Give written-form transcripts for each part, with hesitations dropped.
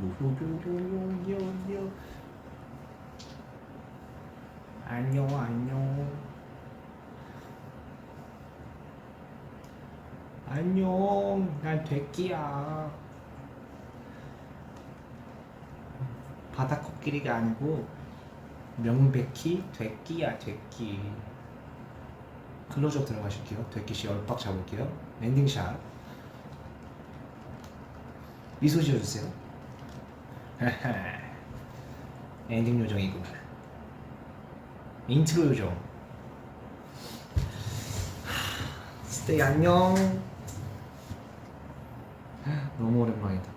요요요요요요. 안녕 안녕 안녕. 난 돼끼야. 바다 코끼리가 아니고 명백히 돼끼야 돼끼. 클로즈업 들어가실게요. 돼끼씨 얼빡 잡을게요. 엔딩샷. 미소 지어주세요. 엔딩 요정이구나. 인트로 요정. 스테이 안녕. 너무 오랜만이다.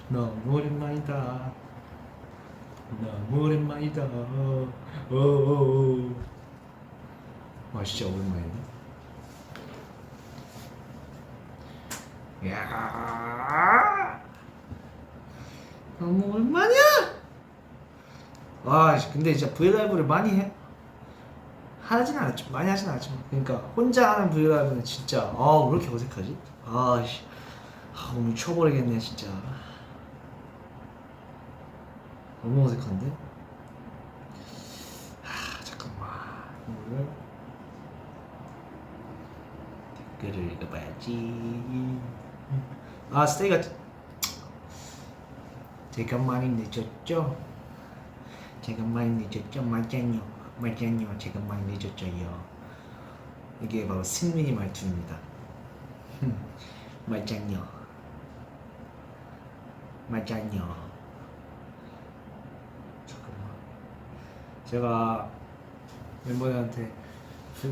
너무 오랜만이다. 너무 오랜만이다. 오오오. 와 진짜 오랜만이네. 야. 너무 오랜만이야. 와 근데 진짜 브이라이브를 많이 해. 하진 않았죠. 많이 하진 않았지만. 그러니까 혼자 하는 브이라이브는 진짜 왜 이렇게 어색하지? 아씨. 오늘 미쳐버리겠네 진짜. 너무 어색한데? 잠깐만. 오늘 댓글을 읽어봐야지. 스테이가 제가 많이 늦었죠? 제가 많이 늦었죠? 맞아요. 맞아요. 제가 많이 늦었죠요. 이게 바로 승민이 말투입니다. 맞아요. 맞아요. 잠깐만. 제가 멤버들한테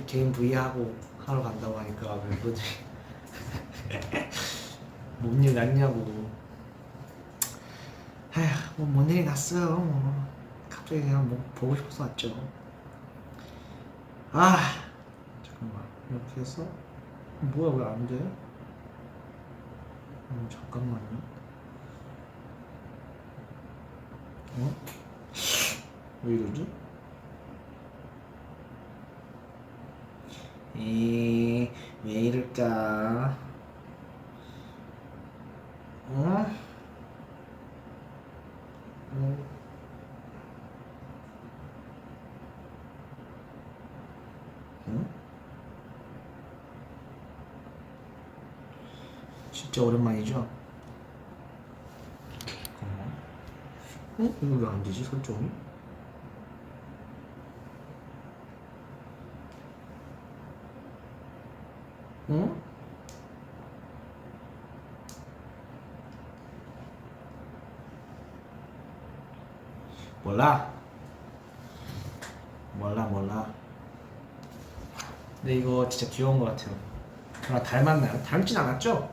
개인 V하고 하러 간다고 하니까 멤버들이 뭔 일 났냐고. 뭔 일이 났어요. 뭐 갑자기 그냥 뭐 보고 싶어서 왔죠. 잠깐만. 이렇게 해서 뭐야 왜 안 돼? 잠깐만요. 왜 이러지? 왜 이럴까? 진짜 오랜만이죠? 이거 왜 안 되지 설정이? 몰라. 근데 이거 진짜 귀여운 것 같아요. 저랑 닮았나요? 닮진 않았죠?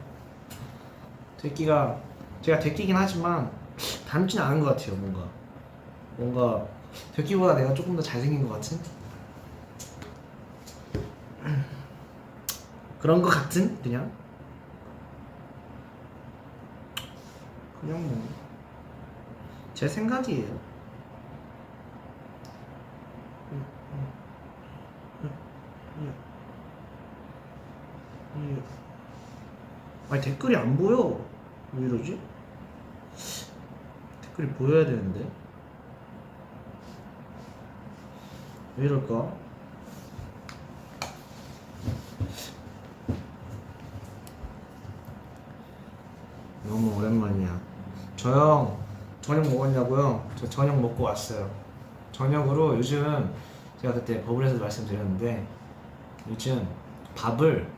돼끼가 제가 돼끼긴 하지만 닮진 않은 것 같아요. 뭔가 돼끼보다 내가 조금 더 잘생긴 것 같은 그런 것 같은 그냥 뭐 제 생각이에요. 아니 댓글이 안 보여. 왜 이러지? 댓글이 보여야 되는데 왜 이럴까? 너무 오랜만이야. 저 형 저녁 먹었냐고요? 저 저녁 먹고 왔어요. 저녁으로 요즘 제가 그때 버블에서도 말씀드렸는데 요즘 밥을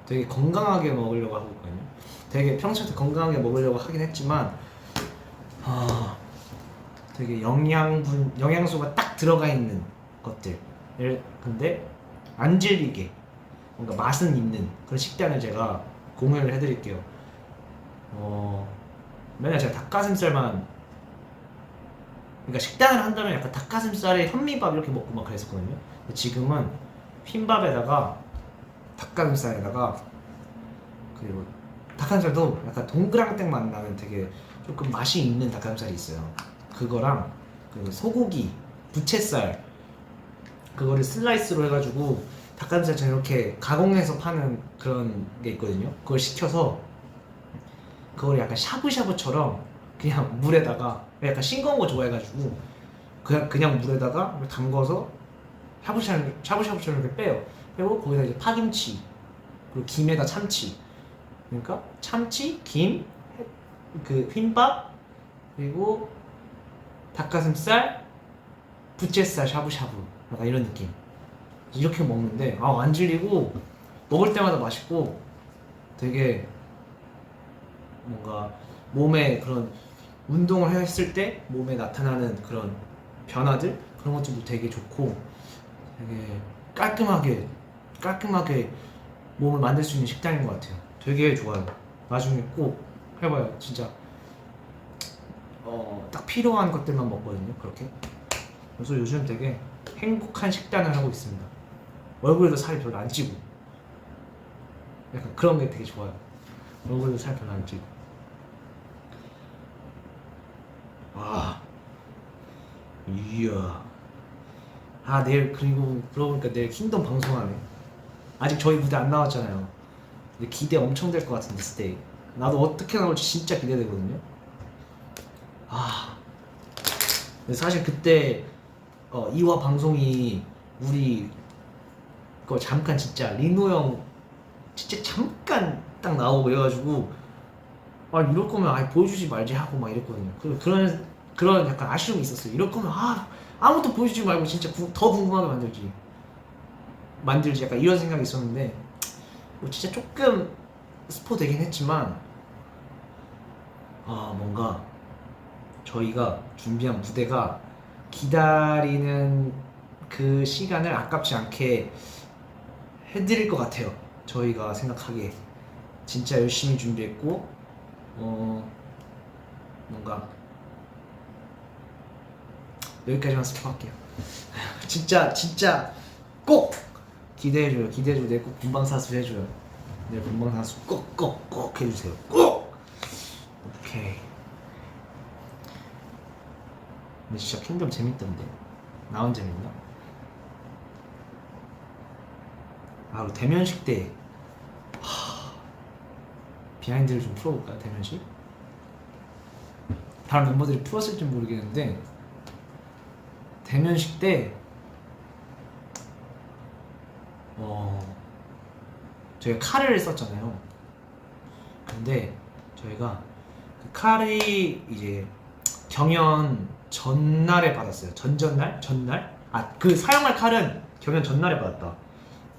되게 건강하게 먹으려고 하고 있거든요. 되게 평소에 건강하게 먹으려고 하긴 했지만 되게 영양소가 딱 들어가 있는 것들 근데 안 질리게 뭔가 맛은 있는 그런 식단을 제가 공유를 해드릴게요. 맨날 제가 닭가슴살만 그러니까 식단을 한다면 약간 닭가슴살에 현미밥 이렇게 먹고 막 그랬었거든요. 근데 지금은 흰밥에다가 닭가슴살에다가 그리고 닭가슴살도 약간 동그랑땡 맛 나는 되게 조금 맛이 있는 닭가슴살이 있어요. 그거랑 그 소고기 부채살 그거를 슬라이스로 해가지고 닭가슴살처럼 이렇게 가공해서 파는 그런 게 있거든요. 그걸 시켜서 그걸 약간 샤브샤브처럼 그냥 물에다가 약간 싱거운 거 좋아해가지고 그냥 물에다가 담궈서 샤브샤브처럼 이렇게 빼요. 그리고 거기다 이제 파김치 그리고 김에다 참치, 그러니까 참치, 김, 그 흰밥 그리고 닭가슴살, 부채살 샤브샤브 약간 이런 느낌. 이렇게 먹는데 안 질리고 먹을 때마다 맛있고 되게 뭔가 몸에 그런 운동을 했을 때 몸에 나타나는 그런 변화들 그런 것들도 되게 좋고 되게 깔끔하게 몸을 만들 수 있는 식단인 것 같아요. 되게 좋아요. 나중에 꼭 해봐요. 진짜 딱 필요한 것들만 먹거든요. 그렇게. 그래서 요즘 되게 행복한 식단을 하고 있습니다. 얼굴에도 살이 별로 안 찌고 약간 그런 게 되게 좋아요. 얼굴에도 살이 별로 안 찌고. 이야. 내일 그리고 그러고 보니까 내일 킹덤 방송하네. 아직 저희 무대 안 나왔잖아요. 근데 기대 엄청 될 것 같은데 스테이. 나도 어떻게 나올지 진짜 기대되거든요. 근데 사실 그때 2화 방송이 우리 거 잠깐 진짜 리노 형 진짜 잠깐 딱 나오고 이래가지고 이럴 거면 아예 보여주지 말지 하고 막 이랬거든요. 그런 약간 아쉬움이 있었어요. 이럴 거면 아무것도 보여주지 말고 진짜 더 궁금하게 만들지 약간 이런 생각이 있었는데 뭐 진짜 조금 스포 되긴 했지만 뭔가 저희가 준비한 무대가 기다리는 그 시간을 아깝지 않게 해드릴 것 같아요. 저희가 생각하기에 진짜 열심히 준비했고 뭔가 여기까지만 스포할게요. 진짜 꼭 기대해줘요. 내일 꼭 본방사수 해줘요. 내일 본방사수 꼭 해주세요. 꼭! 오케이. 근데 진짜 킹덤 재밌던데. 나 혼자 재밌나? 그리고 대면식 때 비하인드를 좀 풀어볼까요? 대면식? 다른 멤버들이 풀었을지 모르겠는데 대면식 때 저희가 칼을 썼잖아요. 근데 저희가 그 칼이 이제 경연 전날에 받았어요. 전날? 그 사용할 칼은 경연 전날에 받았다.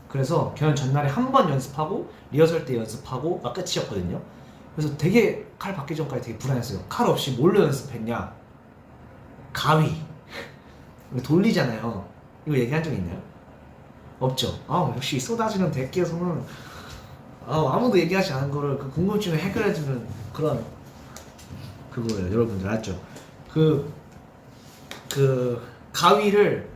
그래서 경연 전날에 한 번 연습하고 리허설 때 연습하고 끝이었거든요. 그래서 되게 칼 받기 전까지 되게 불안했어요. 칼 없이 뭘로 연습했냐? 가위. 돌리잖아요. 이거 얘기한 적 있나요? 없죠. 역시 쏟아지는 대기에서는 아무도 얘기하지 않은 거를 그 궁금증을 해결해주는 그런 그거예요. 여러분들 알죠? 그 가위를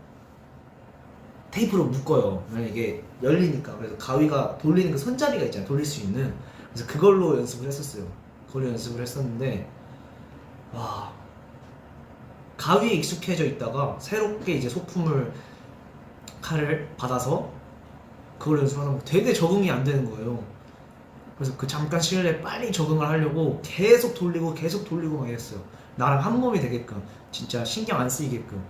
테이프로 묶어요. 이게 열리니까. 그래서 가위가 돌리는 그 손잡이가 있잖아요. 돌릴 수 있는. 그래서 그걸로 연습을 했었어요. 그걸로 연습을 했었는데 가위에 익숙해져 있다가 새롭게 이제 소품을 칼을 받아서 그걸 연습하다 보면 되게 적응이 안 되는 거예요. 그래서 그 잠깐 시간 내에 빨리 적응을 하려고 계속 돌리고 막 이랬어요. 나랑 한 몸이 되게끔 진짜 신경 안 쓰이게끔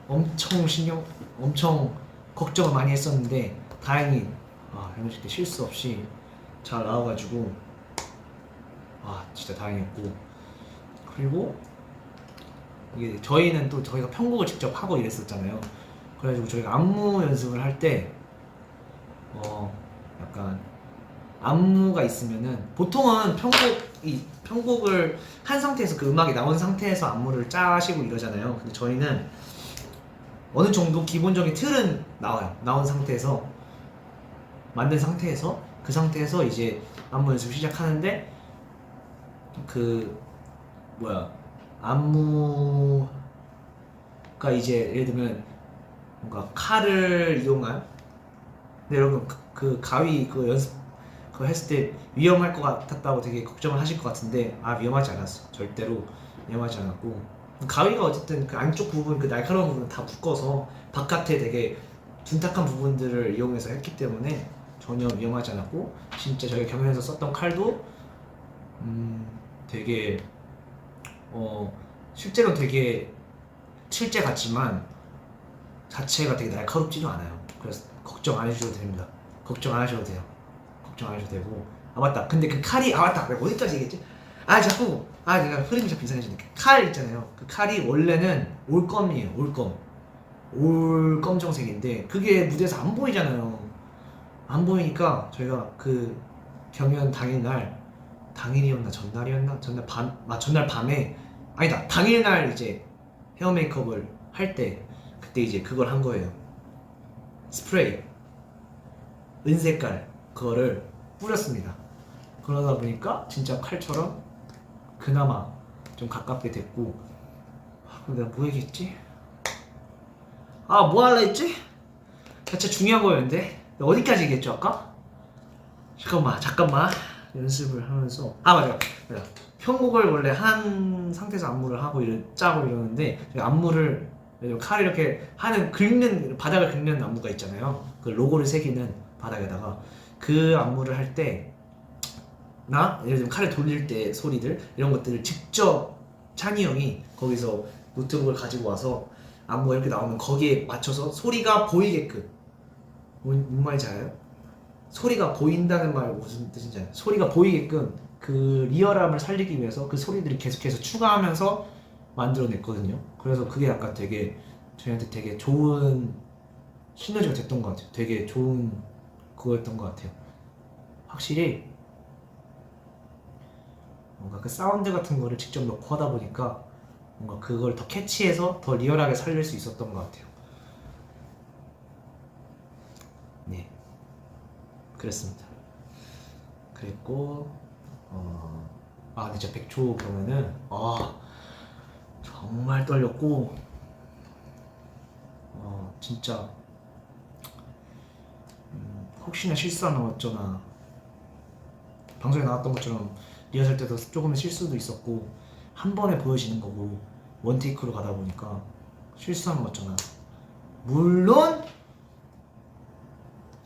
엄청 걱정을 많이 했었는데 다행히 대면식 때 실수 없이 잘 나와가지고 진짜 다행이었고, 그리고 이게 저희가 편곡을 직접 하고 이랬었잖아요. 그래가지고 저희가 안무 연습을 할 때 약간 안무가 있으면은 보통은 편곡을 한 상태에서 그 음악이 나온 상태에서 안무를 짜시고 이러잖아요. 근데 저희는 어느 정도 기본적인 틀은 나온 상태에서 만든 상태에서 그 상태에서 이제 안무 연습을 시작하는데 안무가 이제 예를 들면 뭔가 칼을 이용한, 근데 여러분 그 가위 그거 했을 때 위험할 것 같았다고 되게 걱정을 하실 것 같은데 위험하지 않았어. 절대로 위험하지 않았고, 가위가 어쨌든 그 안쪽 부분, 그 날카로운 부분 다 묶어서 바깥에 되게 둔탁한 부분들을 이용해서 했기 때문에 전혀 위험하지 않았고, 진짜 저희가 경연에서 썼던 칼도 되게 실제로 되게 실제 같지만 자체가 되게 날카롭지도 않아요. 그래서 걱정 안 해주셔도 됩니다. 걱정 안 하셔도 돼요. 걱정 안 하셔도 되고. 아 맞다. 근데 그 칼이 맞다. 내가 어디까지 얘기했지? 자꾸 내가 흐름이 자꾸 이상해지니까. 칼 있잖아요. 그 칼이 원래는 올검이에요. 올검정색인데 그게 무대에서 안 보이잖아요. 안 보이니까 저희가 그 경연 당일이었나 전날이었나 전날 밤에 아니다 당일날 이제 헤어 메이크업을 할 때 그때 이제 그걸 한 거예요. 스프레이 은색깔 그거를 뿌렸습니다. 그러다 보니까 진짜 칼처럼 그나마 좀 가깝게 됐고. 그럼 내가 뭐 얘기했지? 뭐 할라 했지? 진짜 중요한 거였는데 어디까지 얘기했죠 아까? 잠깐만 연습을 하면서 맞아 편곡을 원래 한 상태에서 안무를 하고 짜고 이러는데 안무를 칼 이렇게 하는 바닥을 긁는 안무가 있잖아요. 그 로고를 새기는 바닥에다가 그 안무를 할 때 예를 들면 칼을 돌릴 때 소리들 이런 것들을 직접 찬이 형이 거기서 노트북을 가지고 와서 안무가 이렇게 나오면 거기에 맞춰서 소리가 보이게끔 뭔 말인지 알아요? 소리가 보인다는 말 무슨 뜻인지 알아요? 소리가 보이게끔 그 리얼함을 살리기 위해서 그 소리들을 계속해서 추가하면서 만들어냈거든요. 그래서 그게 약간 되게 저희한테 되게 좋은 시너지가 됐던 것 같아요. 되게 좋은 그거였던 것 같아요. 확실히 뭔가 그 사운드 같은 거를 직접 넣고 하다 보니까 뭔가 그걸 더 캐치해서 더 리얼하게 살릴 수 있었던 것 같아요. 네, 그랬습니다. 그랬고 근데 진짜 100초 그러면은 정말 떨렸고 진짜 혹시나 실수하면 어쩌나. 방송에 나왔던 것처럼 리허설 때도 조금의 실수도 있었고 한 번에 보여지는 거고 원테이크로 가다 보니까 실수하면 어쩌나. 물론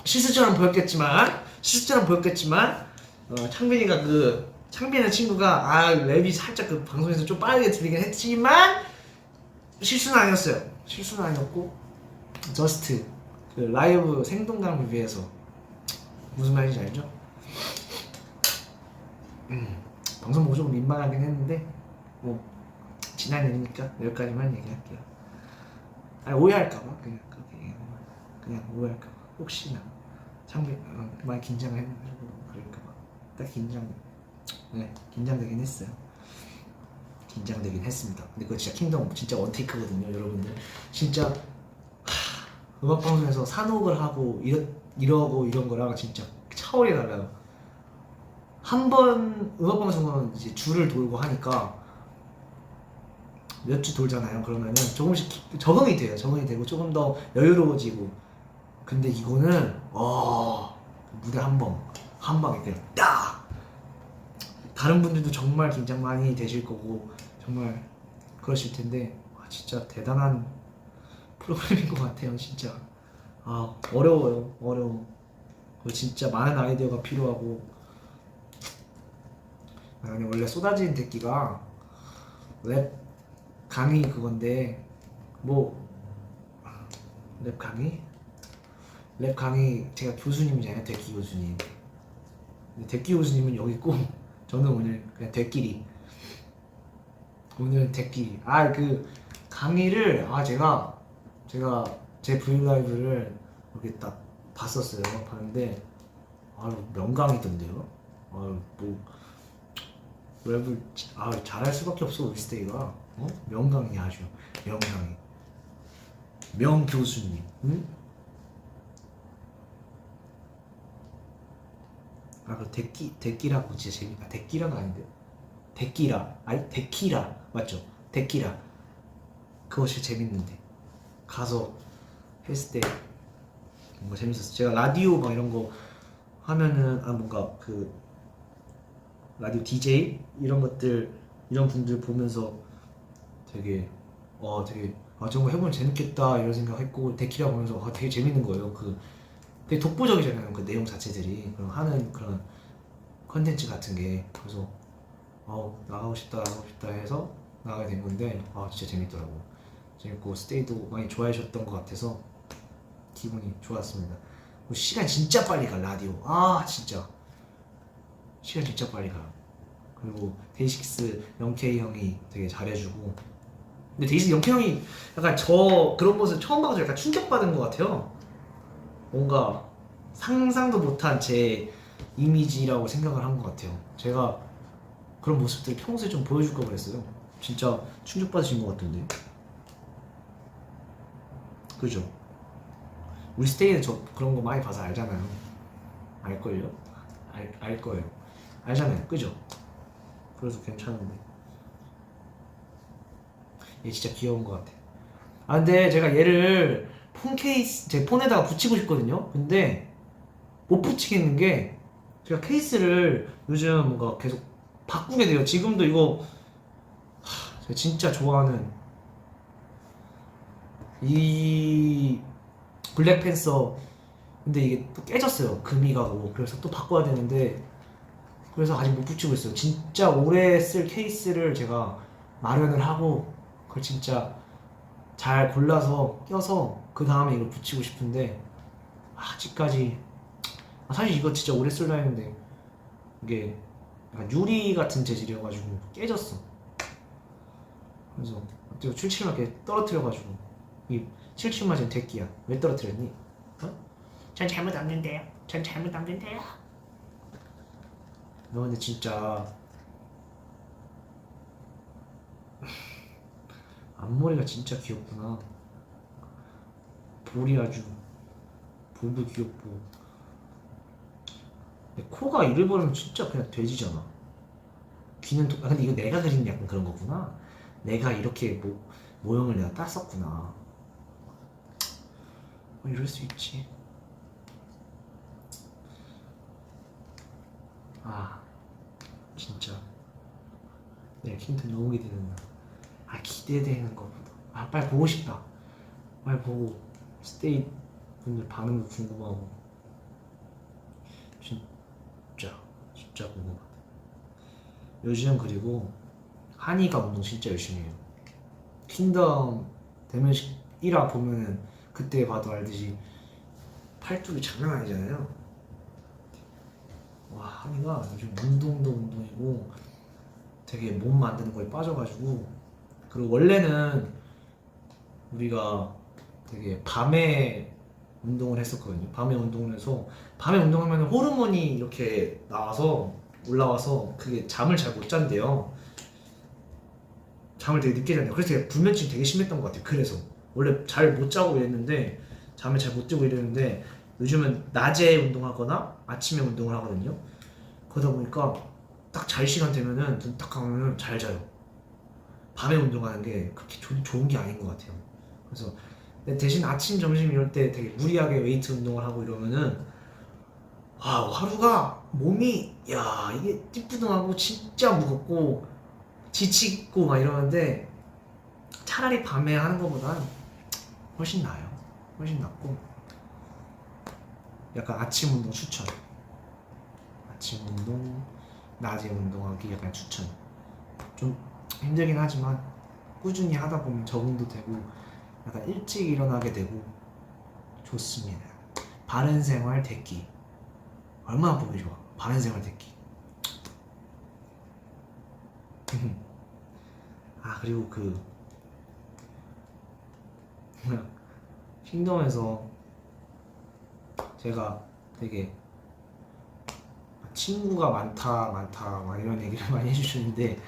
실수처럼 보였겠지만 창빈이는 친구가 랩이 살짝 그 방송에서 좀 빠르게 들리긴 했지만 실수는 아니었고 저스트 그 라이브 생동감을 위해서. 무슨 말인지 알죠? 방송 보고 좀 민망하긴 했는데 뭐 지난 일이니까 여기까지만 얘기할게요. 오해할까봐 그냥 오해할까봐 혹시나 창빈 많이 긴장을 해가지고 그럴까봐 딱 긴장되긴 했어요. 긴장되긴 했습니다. 근데 그거 진짜 킹덤 진짜 원테이크거든요, 여러분들. 진짜 음악 방송에서 산옥을 하고 이러고 이런 거랑 진짜 차원이 달라요. 한 번 음악 방송은 이제 줄을 돌고 하니까 몇 주 돌잖아요. 그러면은 조금씩 적응이 되고 조금 더 여유로워지고. 근데 이거는 무대 한 방에 그냥 딱. 다른 분들도 정말 긴장 많이 되실 거고 정말 그러실 텐데 진짜 대단한 프로그램인 것 같아요. 진짜 어려워요. 진짜 많은 아이디어가 필요하고. 아니 원래 쏟아진 대기가 랩 강의 그건데 랩 강의 제가 교수님이잖아요. 대기 교수님. 대기 교수님은 여기 있고 저는 오늘 그냥 대끼리 그 강의를 제가 제 브이라이브를 이렇게 딱 봤었어요. 봤는데 명강이던데요. 랩을 잘할 수밖에 없어. 울스데이가 명강이 아주 명강이 명교수님. 응? 그 데끼라고 진짜 재밌다. 데끼라가 아닌데 데키라 맞죠? 데키라 그거 진짜 재밌는데 가서 했을 때 뭔가 재밌었어. 제가 라디오 막 이런 거 하면은 뭔가 그 라디오 DJ 이런 분들 보면서 되게 저런 거 해보면 재밌겠다 이런 생각했고 데키라 보면서 되게 재밌는 거예요. 되게 독보적이잖아요. 그 내용 자체들이 하는 그런 컨텐츠 같은 게. 그래서 나가고 싶다 해서 나가게 된 건데 진짜 재밌더라고. 재밌고 스테이도 많이 좋아하셨던 것 같아서 기분이 좋았습니다. 그리고 시간 진짜 빨리 가. 라디오 진짜 시간 진짜 빨리 가. 그리고 데이식스 영케이 형이 되게 잘해주고, 근데 데이식스 영케이 형이 약간 저 그런 모습 처음 봐서 약간 충격받은 것 같아요. 뭔가 상상도 못한 제 이미지라고 생각을 한 것 같아요. 제가 그런 모습들을 평소에 좀 보여줄 걸 그랬어요. 진짜 충격받으신 것 같던데. 그죠? 우리 스테이는 저 그런 거 많이 봐서 알잖아요. 알걸요? 알 거예요. 알잖아요. 그죠? 그래서 괜찮은데. 얘 진짜 귀여운 것 같아. 근데 제가 얘를 폰 케이스, 제 폰에다가 붙이고 싶거든요. 근데 못 붙이겠는 게, 제가 케이스를 요즘 뭔가 계속 바꾸게 돼요. 지금도 이거 제가 진짜 좋아하는 이 블랙팬서, 근데 이게 또 깨졌어요. 금이 가고. 그래서 또 바꿔야 되는데, 그래서 아직 못 붙이고 있어요. 진짜 오래 쓸 케이스를 제가 마련을 하고 그걸 진짜 잘 골라서 껴서 그 다음에 이걸 붙이고 싶은데, 아직까지 사실 이거 진짜 오래 쓸라 했는데 이게 약간 유리 같은 재질이어가지고 깨졌어. 그래서 또 출칠하게 떨어뜨려가지고, 이 칠칠맞은 대끼야. 왜 떨어뜨렸니? 전 잘못 없는데요. 전 잘못 없는데요. 너 근데 진짜 앞머리가 진짜 귀엽구나. 볼이 아주, 볼도 귀엽고. 근데 코가 이를 버리면 진짜 그냥 돼지잖아. 귀는 근데 이거 내가 그린 약간 그런 거구나. 내가 이렇게 모형을 내가 땄었구나. 이럴 수 있지. 진짜 내 킹튼 너무 기대된다. 기대되는 것보다 빨리 보고 싶다. 빨리 보고 스테이 분들 반응도 궁금하고. 진짜 궁금하다. 요즘 그리고 한이가 운동 진짜 열심히 해요. 킹덤 대면식 1화 보면은 그때 봐도 알듯이 팔뚝이 장난 아니잖아요. 한이가 요즘 운동도 운동이고 되게 몸 만드는 거에 빠져가지고. 그리고 원래는 우리가 되게 밤에 운동을 했었거든요. 밤에 운동을 해서, 밤에 운동하면 호르몬이 이렇게 나와서 올라와서 그게 잠을 잘 못 잔대요. 잠을 되게 늦게 잔대요. 그래서 제가 불면증이 되게 심했던 것 같아요. 그래서 원래 잘 못 자고 이랬는데, 잠을 잘 못 자고 이랬는데, 요즘은 낮에 운동하거나 아침에 운동을 하거든요. 그러다 보니까 딱 잘 시간 되면은 눈 딱 감으면 잘 자요. 밤에 운동하는 게 그렇게 좋은 게 아닌 것 같아요. 그래서 대신 아침, 점심 이럴 때 되게 무리하게 웨이트 운동을 하고 이러면은 하루가 몸이 이게 찌뿌둥하고 진짜 무겁고 지치고 막 이러는데, 차라리 밤에 하는 것보단 훨씬 나아요. 훨씬 낫고. 약간 아침 운동 추천. 아침 운동, 낮에 운동하기 약간 추천. 좀 힘들긴 하지만 꾸준히 하다 보면 적응도 되고 약간 일찍 일어나게 되고 좋습니다. 바른생활 대기 얼마나 보기 좋아. 바른생활 대기. 그리고 킹덤에서 제가 되게 친구가 많다 막 이런 얘기를 많이 해주시는데,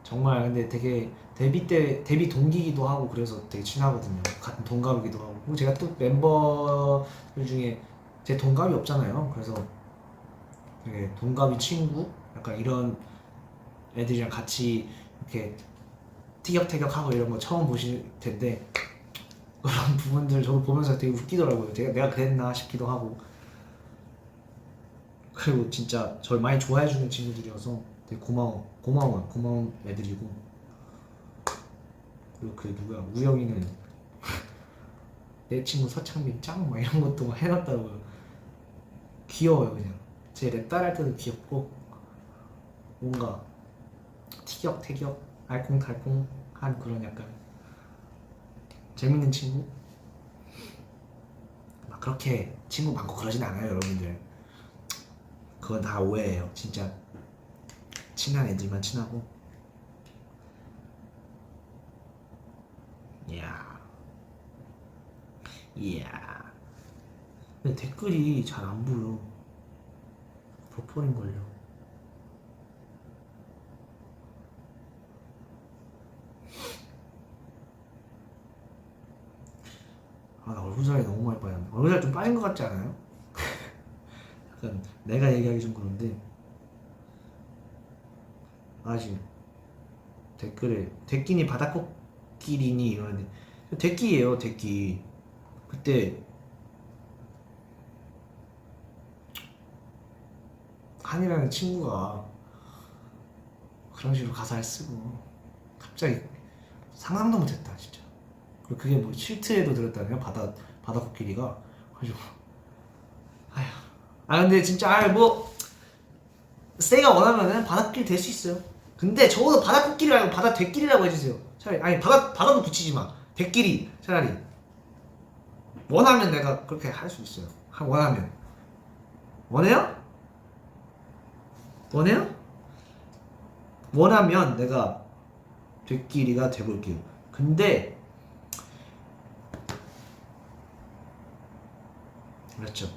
정말 근데 되게 데뷔 동기이기도 하고 그래서 되게 친하거든요. 같은 동갑이기도 하고. 그리고 제가 또 멤버들 중에 제 동갑이 없잖아요. 그래서 되게 동갑이 친구? 약간 이런 애들이랑 같이 이렇게 티격태격하고 이런 거 처음 보실 텐데, 그런 부분들 저도 보면서 되게 웃기더라고요. 내가 그랬나 싶기도 하고. 그리고 진짜 저를 많이 좋아해주는 친구들이어서 되게 고마운 애들이고. 그리고 누구야, 우영이는 내 친구 서창빈 짱 막 이런 것도 막 해놨더라고요. 귀여워요. 그냥 제 랩 따라할 때도 귀엽고 뭔가 티격태격 알콩달콩한 그런 약간 재밌는 친구? 막 그렇게 친구 많고 그러진 않아요 여러분들. 그건 다 오해예요. 진짜 친한 애들만 친하고. 이야 이야. 근데 댓글이 잘 안 보여. 버퍼링걸요. 아, 나 얼굴살이 너무 많이 빠졌네. 얼굴살 좀 빠진 것 같지 않아요? 약간 내가 얘기하기 좀 그런데 아직 댓글에 데끼니 바다코끼리니 이러는데 데끼예요 데끼. 그때 한이라는 친구가 그런 식으로 가사를 쓰고 갑자기 상상도 못했다 진짜. 그리고 그게 뭐 실트에도 들었다네요. 바다코끼리가. 그래가지고 아휴. 아 근데 진짜 뭐 세이가 원하면은 바다코끼리 될 수 있어요. 근데 적어도 바다코끼리 말고 바다대끼리라고 해주세요. 차라리 아니 바다도 붙이지 마. 대끼리 차라리. 원하면 내가 그렇게 할 수 있어요. 원하면. 원해요? 원해요? 원하면 내가 되끼리가 돼볼게요. 근데 그렇죠.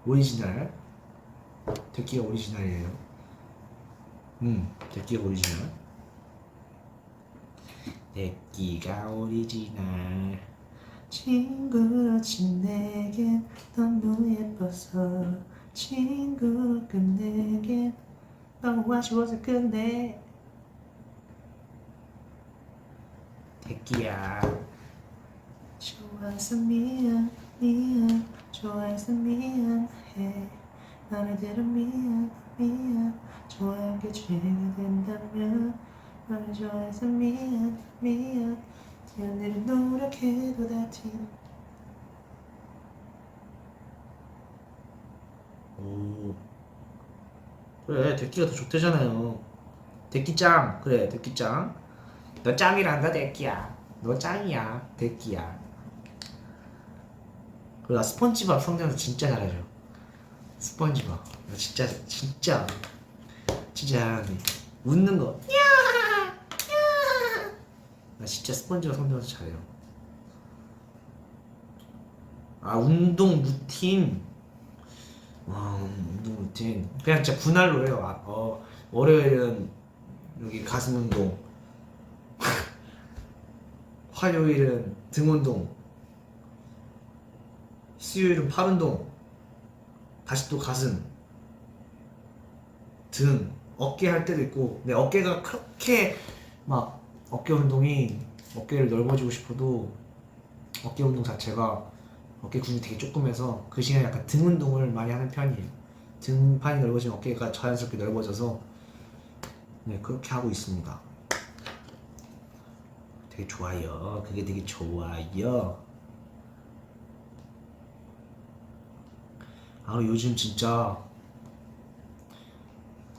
오리지널 되끼가 오리지널이에요. 되끼가 오리지널. 되끼가 오리지널. 친구로친 내겐 너무 예뻐서 친구 끝내겐 너무 아쉬워서 끝내. 대끼야 좋아해서 미안 좋아해서 미안해 너네들은 미안 좋아한 게 죄가 된다면 너를 좋아해서 미안 너네를 노력해도 다 티. 오 그래 대끼가 더 좋대잖아요. 대끼짱 그래 대끼짱. 너 짱이란다 대끼야. 너 짱이야 대끼야. 그리고 나 스펀지밥 성대모사 진짜 잘하죠. 스펀지밥 나 진짜 잘하는데 웃는 거 나 진짜 스펀지밥 성대모사 잘해요. 아 운동 루틴. 와 운동 루틴 그냥 진짜 분할로 해요. 월요일은 여기 가슴 운동 화요일은 등 운동 수요일은 팔 운동 다시 또 가슴 등 어깨 할 때도 있고. 근데 어깨가 그렇게 막 어깨 운동이 어깨를 넓어지고 싶어도 어깨 운동 자체가 어깨 근육이 되게 조금해서 그 시간에 약간 등 운동을 많이 하는 편이에요. 등판이 넓어지면 어깨가 자연스럽게 넓어져서 네 그렇게 하고 있습니다. 되게 좋아요. 그게 되게 좋아요. 아 요즘 진짜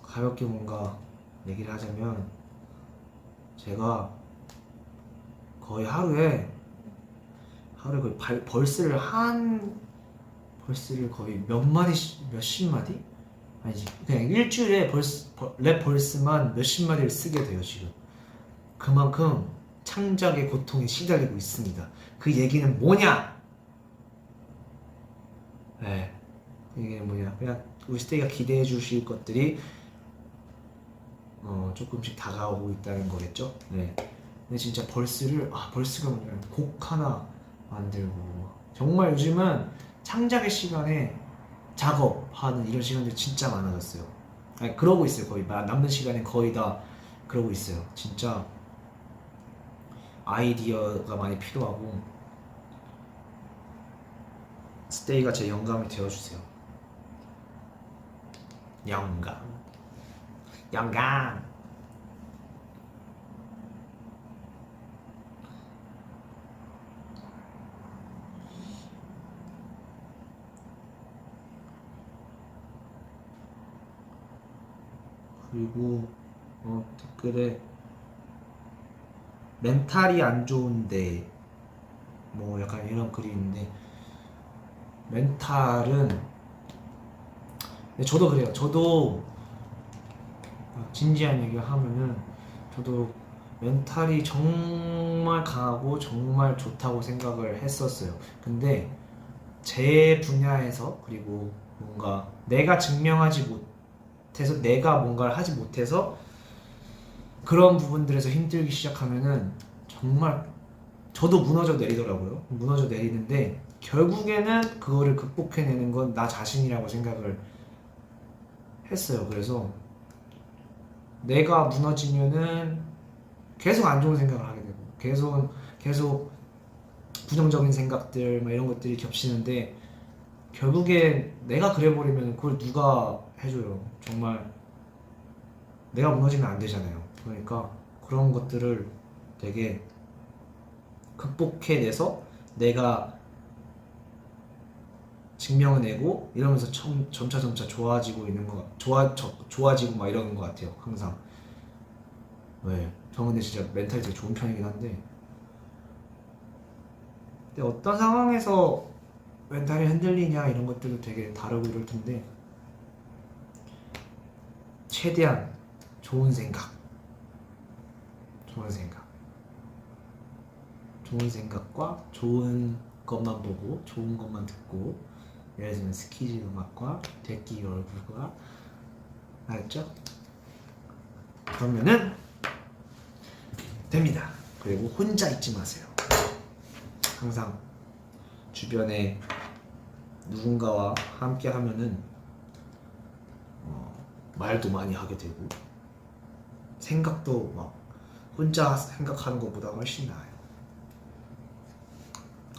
가볍게 뭔가 얘기를 하자면 제가 거의 하루에 거의 벌스를 거의 몇십 마디? 아니지 그냥 일주일에 랩 벌스만 몇십 마디를 쓰게 돼요 지금. 그만큼 창작의 고통에 시달리고 있습니다. 그 얘기는 뭐냐? 네, 이게 뭐냐? 그냥 우리 스테이가 기대해 주실 것들이 조금씩 다가오고 있다는 거겠죠? 네. 근데 진짜 벌스가 뭐냐면 곡 하나 만들고 정말 요즘은 창작의 시간에 작업하는 이런 시간들이 진짜 많아졌어요. 아니 그러고 있어요. 거의 남는 시간에 거의 다 그러고 있어요. 진짜 아이디어가 많이 필요하고 스테이가 제 영감이 되어주세요. 영감 그리고 댓글에 멘탈이 안 좋은데 뭐 약간 이런 글이 있는데, 멘탈은 저도 그래요. 저도 진지한 얘기 하면은 저도 멘탈이 정말 강하고 정말 좋다고 생각을 했었어요. 근데 제 분야에서, 그리고 뭔가 내가 증명하지 못해서, 내가 뭔가를 하지 못해서 그런 부분들에서 힘들기 시작하면은 정말 저도 무너져 내리더라고요. 무너져 내리는데 결국에는 그거를 극복해내는 건 나 자신이라고 생각을 했어요. 그래서 내가 무너지면은 계속 안 좋은 생각을 하게 되고, 계속 부정적인 생각들 막 이런 것들이 겹치는데, 결국에 내가 그래버리면 그걸 누가 해줘요. 정말 내가 무너지면 안 되잖아요. 그러니까 그런 것들을 되게 극복해내서 내가 증명해내고 이러면서 점차 좋아지고 있는 거, 좋아지고 막 이러는 것 같아요. 항상. 네, 저 근데 진짜 멘탈이 되게 좋은 편이긴 한데, 근데 어떤 상황에서 멘탈이 흔들리냐 이런 것들도 되게 다르고 이럴 텐데, 최대한 좋은 생각과 좋은 것만 보고 좋은 것만 듣고, 예를 들면 스키즈 음악과 대기 얼굴과, 알았죠? 그러면은 됩니다. 그리고 혼자 있지 마세요. 항상 주변에 누군가와 함께 하면은 말도 많이 하게 되고, 생각도 막 혼자 생각하는 것보다 훨씬 나아요.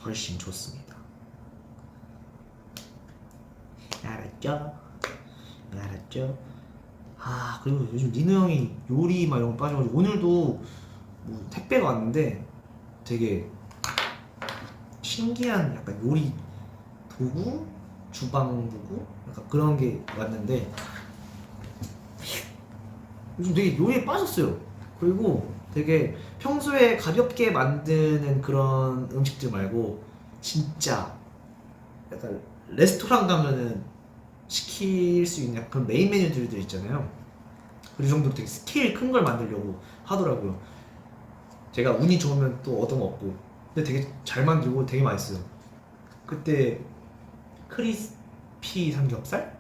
훨씬 좋습니다. 알았죠? 그리고 요즘 니누 형이 요리 막 이런 거 빠져가지고, 오늘도 뭐 택배가 왔는데 되게 신기한 약간 요리 도구? 주방 도구? 약간 그런 게 왔는데, 요즘 되게 요리에 빠졌어요. 그리고 되게 평소에 가볍게 만드는 그런 음식들 말고, 진짜 약간 레스토랑 가면은 시킬 수 있는 그런 메인 메뉴들도 있잖아요. 그 정도로 되게 스케일 큰 걸 만들려고 하더라고요. 제가 운이 좋으면 또 얻어먹고, 근데 되게 잘 만들고 되게 맛있어요. 그때 크리스피 삼겹살?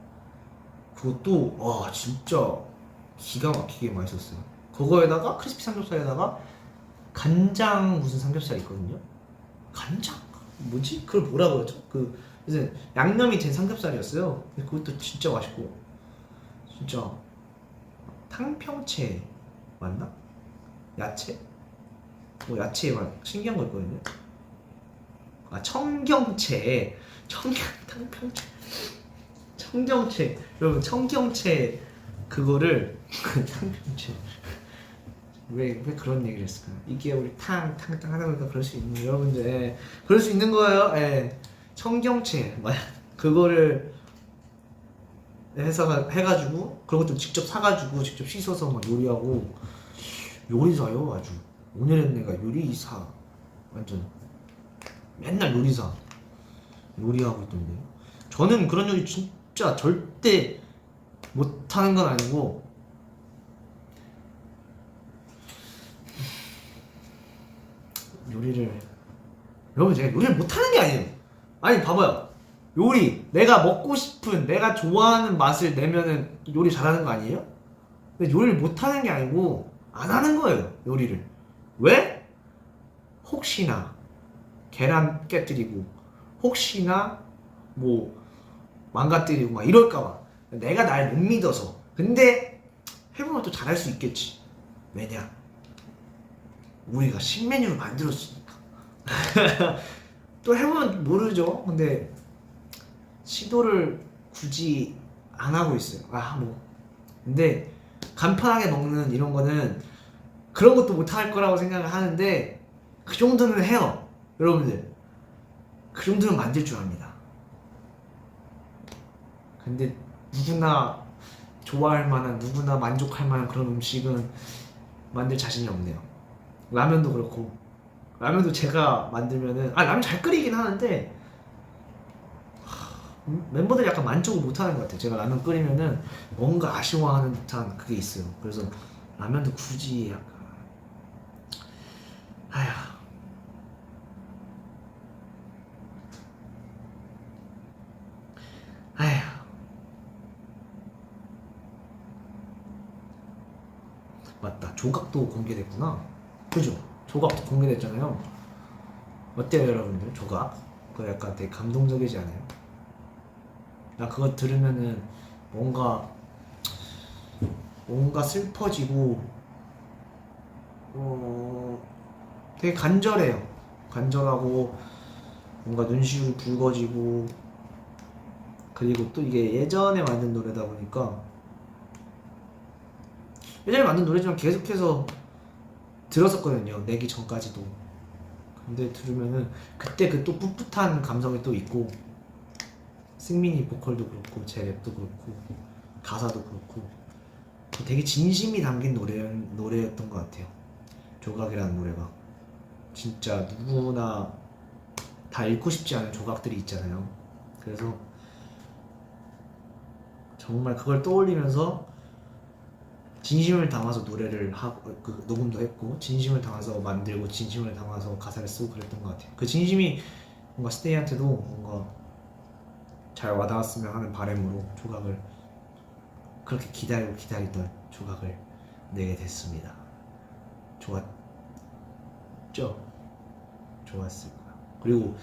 그것도 와 진짜 기가 막히게 맛있었어요. 그거에다가 크리스피 삼겹살에다가 간장 무슨 삼겹살이 있거든요. 간장? 뭐지? 그걸 뭐라 그러죠? 이제 양념이 된 삼겹살이었어요. 근데 그것도 진짜 맛있고, 진짜 탕평채 맞나? 야채? 뭐 야채 막 신기한 거 있거든요. 청경채. 탕평채. 청경채. 여러분 청경채 그거를 탕평채. 왜 그런 얘기를 했을까요? 이게 우리 탕 하다 보니까 그럴 수 있는, 여러분들, 예, 그럴 수 있는 거예요. 예. 청경채 그거를 해가지고, 그런 것도 직접 사가지고 직접 씻어서 막 요리하고. 요리사요 아주. 오늘은 내가 요리사, 완전 맨날 요리사 요리하고 있던데. 저는 그런 요리 진짜 절대 못하는 건 아니고, 요리를, 여러분 제가 요리를 못하는 게 아니에요. 아니 봐봐요, 요리 내가 먹고 싶은, 내가 좋아하는 맛을 내면은 요리 잘하는 거 아니에요? 근데 요리를 못하는 게 아니고 안 하는 거예요, 요리를. 왜? 혹시나 계란 깨뜨리고, 혹시나 뭐 망가뜨리고 막 이럴까봐, 내가 날 못 믿어서. 근데 해보면 또 잘할 수 있겠지. 왜냐? 우리가 신메뉴를 만들었으니까. 또 해보면 모르죠. 근데 시도를 굳이 안 하고 있어요. 근데 간편하게 먹는 이런 거는 그런 것도 못 할 거라고 생각을 하는데, 그 정도는 해요. 여러분들 그 정도는 만들 줄 압니다. 근데 누구나 좋아할 만한, 누구나 만족할 만한 그런 음식은 만들 자신이 없네요. 라면도 그렇고, 라면도 제가 만들면은 라면 잘 끓이긴 하는데 멤버들이 약간 만족을 못하는 것 같아요. 제가 라면 끓이면은 뭔가 아쉬워하는 듯한 그게 있어요. 그래서 라면도 굳이 약간 아휴. 아휴. 맞다. 조각도 공개됐구나. 그죠? 조각도 공개됐잖아요. 어때요, 여러분들? 조각? 그거 약간 되게 감동적이지 않아요? 나 그거 들으면은 뭔가 슬퍼지고 되게 간절해요. 간절하고 뭔가 눈시울이 붉어지고, 그리고 또 이게 예전에 만든 노래다 보니까 예전에 만든 노래지만 계속해서 들었었거든요. 내기 전까지도. 근데 들으면은 그때 그 또 풋풋한 감성이 또 있고, 승민이 보컬도 그렇고 제 랩도 그렇고 가사도 그렇고 되게 진심이 담긴 노래였던 것 같아요. 조각이라는 노래가 진짜 누구나 다 읽고 싶지 않은 조각들이 있잖아요. 그래서 정말 그걸 떠올리면서 진심을 담아서 노래를 하고 녹음도 했고, 진심을 담아서 만들고 진심을 담아서 가사를 쓰고 그랬던 것 같아요. 그 진심이 뭔가 스테이한테도 뭔가 잘 와닿았으면 하는 바람으로 조각을, 그렇게 기다리던 조각을 내게 됐습니다. 좋았죠? 좋았을 거야. 그리고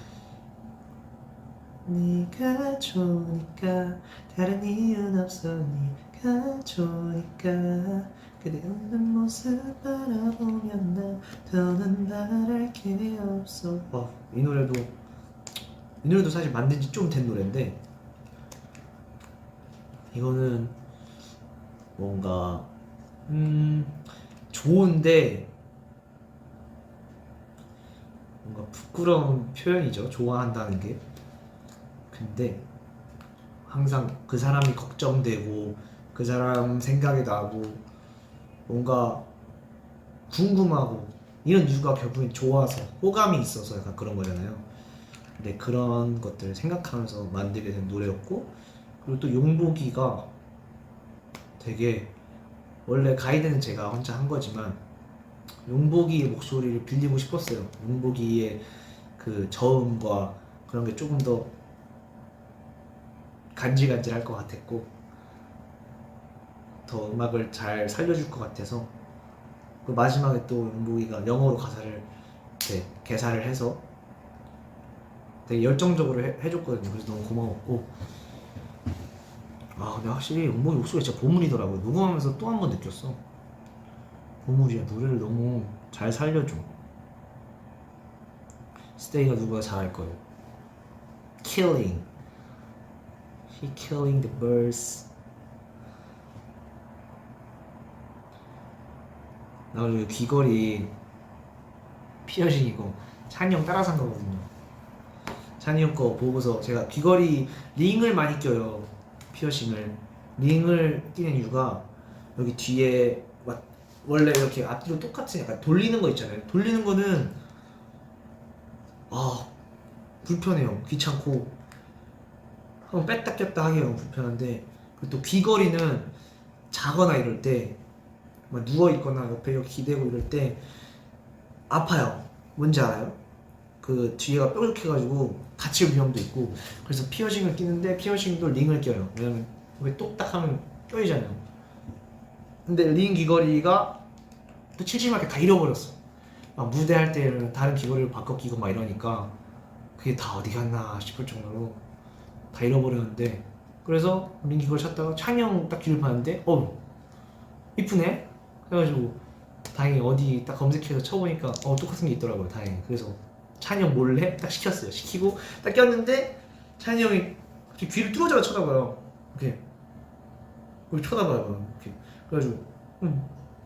네가 좋으니까 다른 이유는 없어, 네가 좋으니까 그대 웃는 모습 바라보면 나 더는 바랄 게 없어. 이 노래도 사실 만든 지 좀 된 노래인데, 이거는 뭔가 좋은데 뭔가 부끄러운 표현이죠. 좋아한다는 게. 근데 항상 그 사람이 걱정되고 그 사람 생각이 나고 뭔가 궁금하고 이런 이유가 결국엔 좋아서 호감이 있어서 약간 그런 거잖아요. 근데 그런 것들을 생각하면서 만들게 된 노래였고, 그리고 또 용복이가 되게, 원래 가이드는 제가 혼자 한 거지만 용복이의 목소리를 빌리고 싶었어요. 용복이의 그 저음과 그런 게 조금 더 간질간질할 것 같았고 더 음악을 잘 살려줄 것 같아서, 그 마지막에 또 용복이가 영어로 가사를 개사를 해서 되게 열정적으로 해줬거든요. 그래서 너무 고마웠고, 근데 확실히 용복이 목소리가 진짜 보물이더라고요. 녹음하면서 또 한 번 느꼈어. 보물이야. 노래를 너무 잘 살려줘. 스테이가 누구보다 잘할 거예요. Killing. He killing the birds. 나 그리고 귀걸이 피어싱 이거 찬이 형 따라 산 거거든요. 찬이 형 거 보고서 제가 귀걸이 링을 많이 껴요. 피어싱을. 링을 끼는 이유가 여기 뒤에 원래 이렇게 앞뒤로 똑같이 약간 돌리는 거 있잖아요. 돌리는 거는 불편해요. 귀찮고 한번 뺐다 꼈다 하기 너무 불편한데, 그리고 또 귀걸이는 자거나 이럴 때 막 누워있거나 옆에 이렇게 기대고 이럴 때 아파요. 뭔지 알아요? 그 뒤에가 뾰족해가지고 다칠 위험도 있고. 그래서 피어싱을 끼는데 피어싱도 링을 껴요. 왜냐면 여기 똑딱 하면 껴이잖아요. 근데 링 귀걸이가 또 칠칠하게 다 잃어버렸어. 막 무대할 때는 다른 귀걸이를 바꿔 끼고 막 이러니까 그게 다 어디 갔나 싶을 정도로 다 잃어버렸는데, 그래서 링 귀걸이 찾다가 찬영 딱 귀를 봤는데 이쁘네? 해가지고 다행히 어디 딱 검색해서 쳐보니까 똑같은 게 있더라고요. 다행히. 그래서 찬이 형 몰래 딱 시켰어요. 시키고 딱 꼈는데 찬이 형이 갑자기 귀를 뚫어져라 쳐다봐요. 이렇게 그걸 쳐다봐요. 이렇게. 그래가지고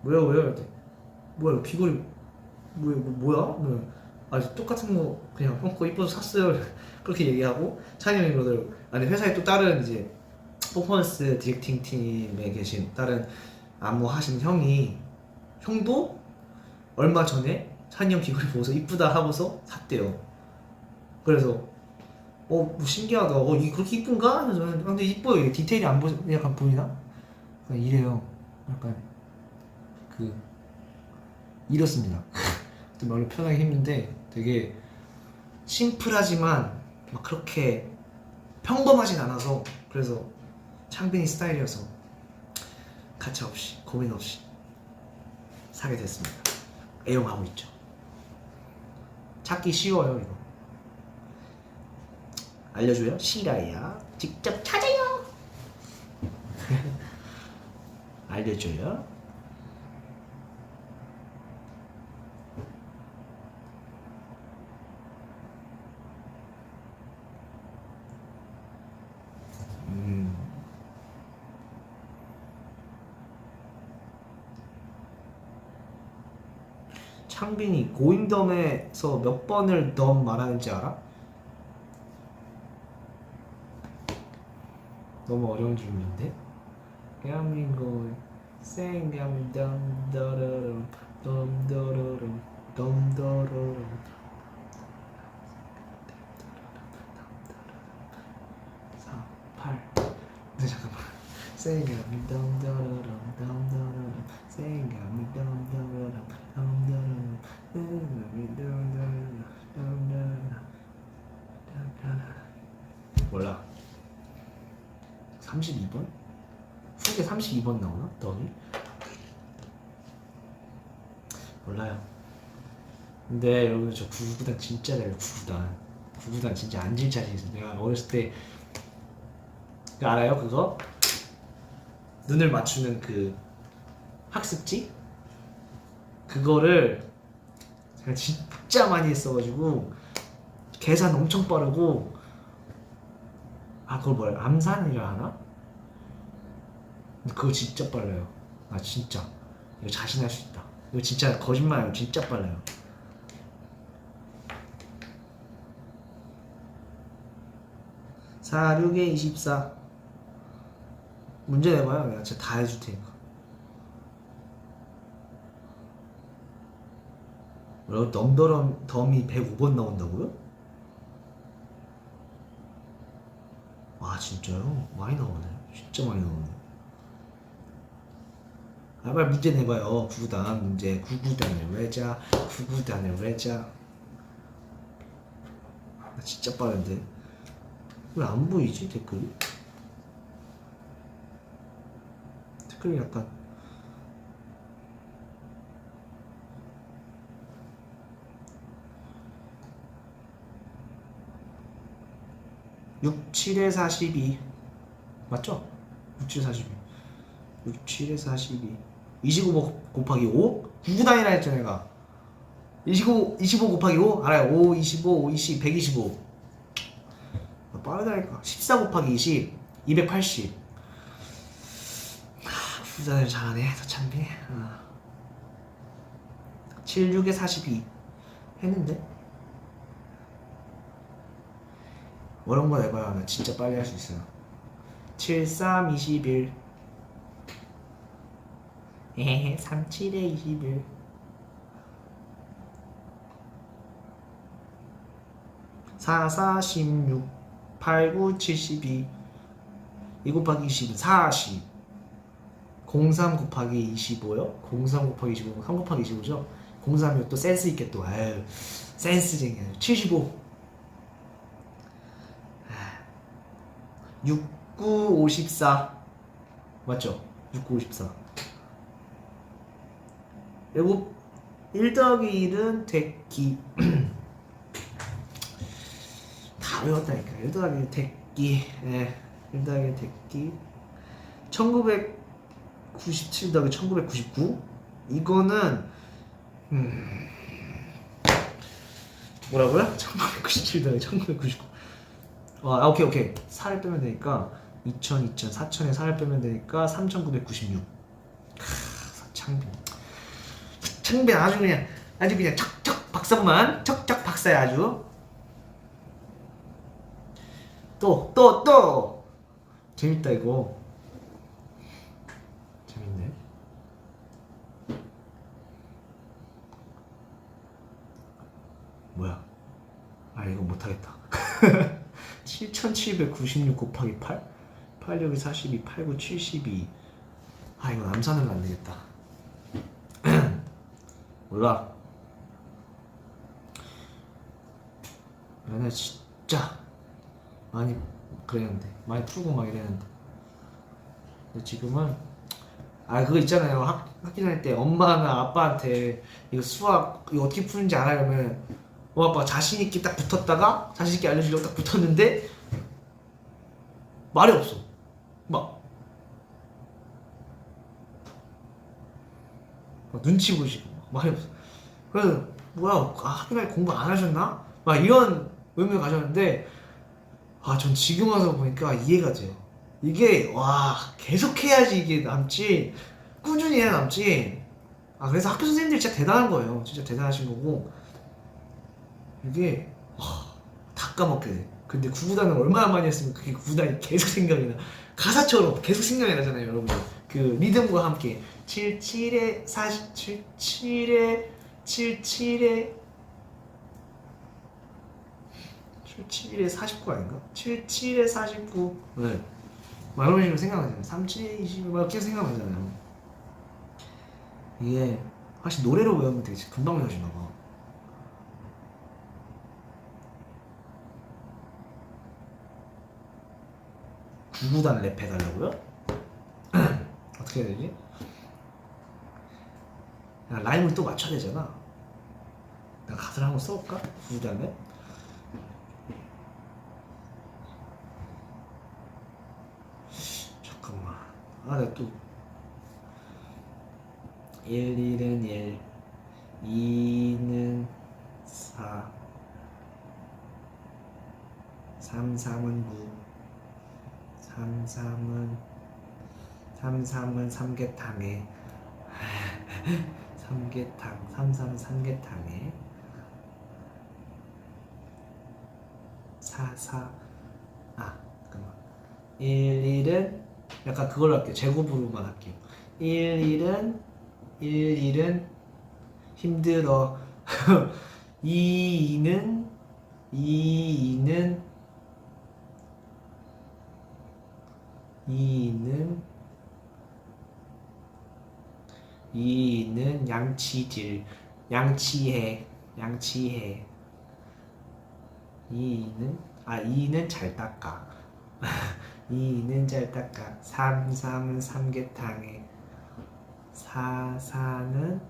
뭐야 이렇게. 뭐야 귀걸이 뭐야? 똑같은 거 그냥 형 거 이뻐서 샀어요. 그렇게 얘기하고 찬이 형이 그러더라고. 아니 회사에 또 다른 이제 퍼포먼스 디렉팅 팀에 계신 다른 안무 하신 형도 얼마 전에 찬이 형 귀걸이 보고서 이쁘다 하고서 샀대요. 그래서 뭐 신기하다. 이게 그렇게 이쁜가? 그래서 저는 근데 이뻐요. 디테일이 안 약간 보이나? 이래요. 약간 이렇습니다. 또 말로 표현하기 힘든데 되게 심플하지만 막 그렇게 평범하진 않아서 그래서 창빈이 스타일이어서 가차 없이 고민 없이 사게 됐습니다. 애용하고 있죠. 찾기 쉬워요 이거. 알려줘요? 싫어요. 직접 찾아요. 알려줘요. 창빈이 고잉덤에서 몇 번을 덤 말하는지 알아? 너무 어려운 질문인데? 대한민국 생감 덤더러럼 덤더러럼 덤더러럼 4, 8 근데 잠깐만 생감이 덤더러럼 덤더러럼 생감이 덤더러럼 덤더러럼 생감이 덤더러럼 덤더러럼 몰라 32번? 후에 32번 나오나? 덤이? 몰라요. 근데 여러분 저 구구단 진짜 잘해요. 구구단 진짜 앉을 자신 있어요. 내가 어렸을 때 알아요 그거? 눈을 맞추는 그 학습지? 그거를 제가 진짜 많이 했어가지고 계산 엄청 빠르고 그걸 뭐야 암산이라 하나? 근데 그거 진짜 빨라요. 진짜 이거 자신할 수 있다. 이거 진짜 거짓말 아니에요. 진짜 빨라요. 사 6에 24 문제 내봐요. 내가 진짜 다 해줄 테니까. 뭐라고? 덤이 105번 나온다고요? 와 진짜요? 많이 나오네. 진짜 많이 나오네. 빨리 문제 내봐요. 구구단 문제. 구구단을 외자. 구구단을 외자. 나 진짜 빠른데 왜 안 보이지 댓글이? 댓글이 약간 6, 7에 42 맞죠? 6, 7에 42 6, 7에 42 25 곱하기 5? 9구단이라 했죠 내가 25 곱하기 5? 알아요 5, 25, 5, 20, 125 빠르다니까 14 곱하기 20 280 구구단을 잘하네 서창빈 7, 6에 42 했는데 어려운 거 내봐야 나 진짜 빨리 할 수 있어요. 7, 3, 21 3, 7에 21 4, 4, 16 8, 9, 72 2 곱하기 20은 40 03 곱하기 25요? 03 곱하기 25 3 곱하기 25죠? 03이면 또 센스 있게 또 센스쟁이야 75 69, 54 맞죠? 69, 54 그리고 1 더하기 1은 대기 다 외웠다니까 1 더하기 1 대기 1 더하기 1 대기 1997 더하기 1999 이거는 뭐라고요? 1997 더하기 1999 오케이 4를 빼면 되니까 2000, 4000에 4를 빼면 되니까 3996 창빈 아주 그냥 척척 박사구만 척척 박사야 아주 또 재밌다 이거. 재밌네. 뭐야? 아 이거 못하겠다. 7796 곱하기 8? 86이 42, 89, 72. 아 이거 남산은 안 되겠다. 몰라. 옛날에 진짜 많이 그랬는데, 많이 풀고 막 이랬는데. 근데 지금은 그거 있잖아요. 학기 다닐 때 엄마나 아빠한테 이거 수학 이거 어떻게 푸는지 알아요면 아빠 자신 있게 딱 붙었다가 자신 있게 알려주려고 딱 붙었는데 말이 없어. 막 눈치 보시고 말이 없어. 그래서 뭐야 학기 날 공부 안 하셨나? 막 이런 의문을 가졌는데 전 지금 와서 보니까 이해가 돼요. 이게 계속 해야지 이게 남지, 꾸준히 해야 남지. 그래서 학교 선생님들이 진짜 대단한 거예요. 진짜 대단하신 거고, 이게 다 까먹게 돼. 근데 구구단을 얼마나 많이 했으면 그게 구구단이 계속 생각이 나. 가사처럼 계속 생각이 나잖아요, 여러분들. 그 리듬과 함께 77에 40, 77에 77에 77에 49 아닌가? 77에 49. 네. 막 이런 식으로 생각나잖아요. 37에 20 막 이렇게 생각나잖아요. 이게 사실 노래로 외우면 되게 금방 외워지나 봐. 구구단 랩 해달라고요? 어떻게 해야 되지? 라임을 또 맞춰야 되잖아. 내가 가사를 한번 써볼까? 구구단 랩? 잠깐만. 내가 또 1, 1은 1, 2는 4, 3, 3은 9, 3, 3은 삼계탕에 삼계탕, 3, 3은 삼계탕에 4, 4 잠깐만. 1, 1은 약간 그걸로 할게요. 제곱으로만 할게요. 1, 1은 힘들어. 2는 2는 양치질, 양치해. 2는 잘 닦아. 2는 잘 닦아. 3은 삼계탕에 4는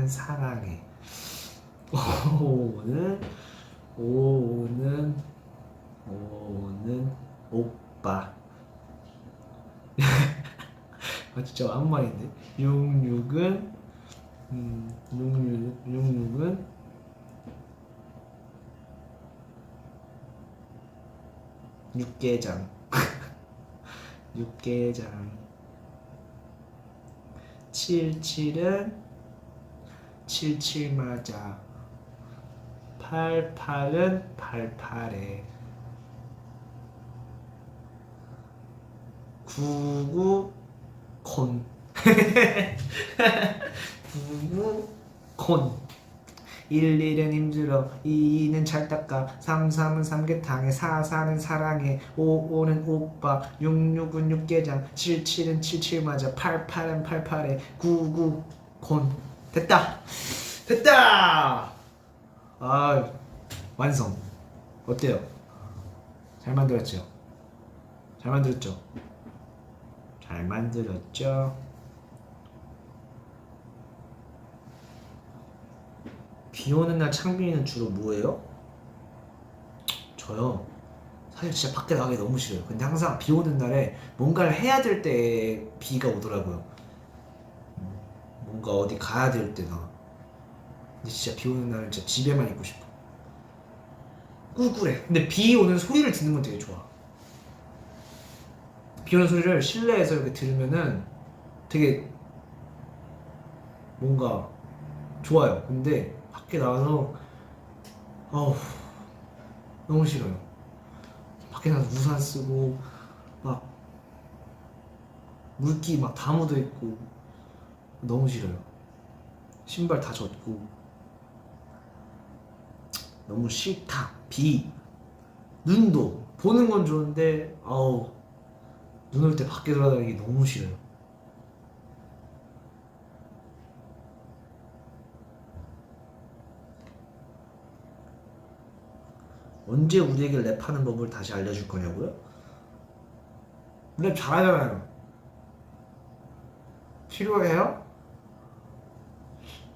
사랑해. 5는 오빠. 진짜 아무 말인데. 66은 육개장. 77은 77 맞아. 88은 88에 99 콘. 99 콘. 1, 1은 힘들어. 2, 2는 잘 닦아. 3, 3은 삼계탕에 4, 4는 사랑해. 5, 5는 오빠. 6, 6은 육개장. 7, 7은 77 맞아. 8, 8은 88에 9, 9 콘. 됐다. 완성. 어때요? 잘 만들었죠? 비 오는 날 창빈이는 주로 뭐해요? 저요. 사실 진짜 밖에 나가기 너무 싫어요. 근데 항상 비 오는 날에 뭔가를 해야 될 때 비가 오더라고요. 뭔가 어디 가야 될 때나. 근데 진짜 비 오는 날은 진짜 집에만 있고 싶어. 꿀꿀해. 근데 비 오는 소리를 듣는 건 되게 좋아. 비 오는 소리를 실내에서 이렇게 들으면은 되게 뭔가 좋아요. 근데 밖에 나가서 너무 싫어요. 밖에 나가서 우산 쓰고 막 물기 막 다 묻어 있고 너무 싫어요. 신발 다 젖고 너무 싫다. 비, 눈도 보는 건 좋은데 아우 눈 올 때 밖에 돌아다니기 너무 싫어요. 언제 우리에게 랩하는 법을 다시 알려줄 거냐고요? 랩 잘하잖아요. 필요해요?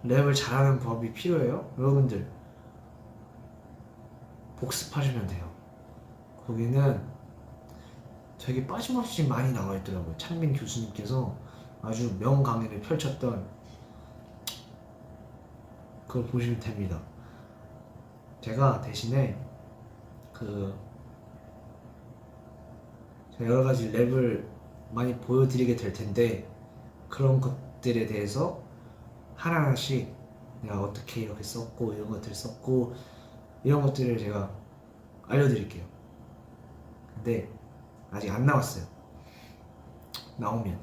랩을 잘하는 법이 필요해요? 여러분들 복습하시면 돼요. 거기는 되게 빠짐없이 많이 나와 있더라고요. 창민 교수님께서 아주 명강의를 펼쳤던 그걸 보시면 됩니다. 제가 대신에 제가 여러 가지 랩을 많이 보여드리게 될 텐데 그런 것들에 대해서 하나하나씩 내가 어떻게 이렇게 썼고 이런 것들을 썼고 이런 것들을 제가 알려드릴게요. 근데 아직 안 나왔어요. 나오면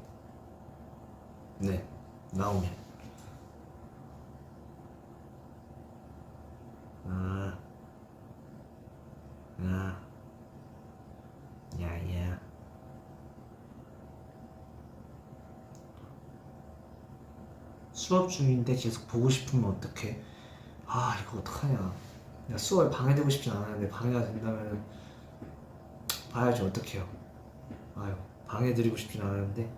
나오면 야야 수업 중인데 계속 보고 싶으면 어떡해? 이거 어떡하냐. 내가 수업에 방해되고 싶진 않았는데 방해가 된다면 봐야지. 어떡해요. 방해드리고 싶진 않았는데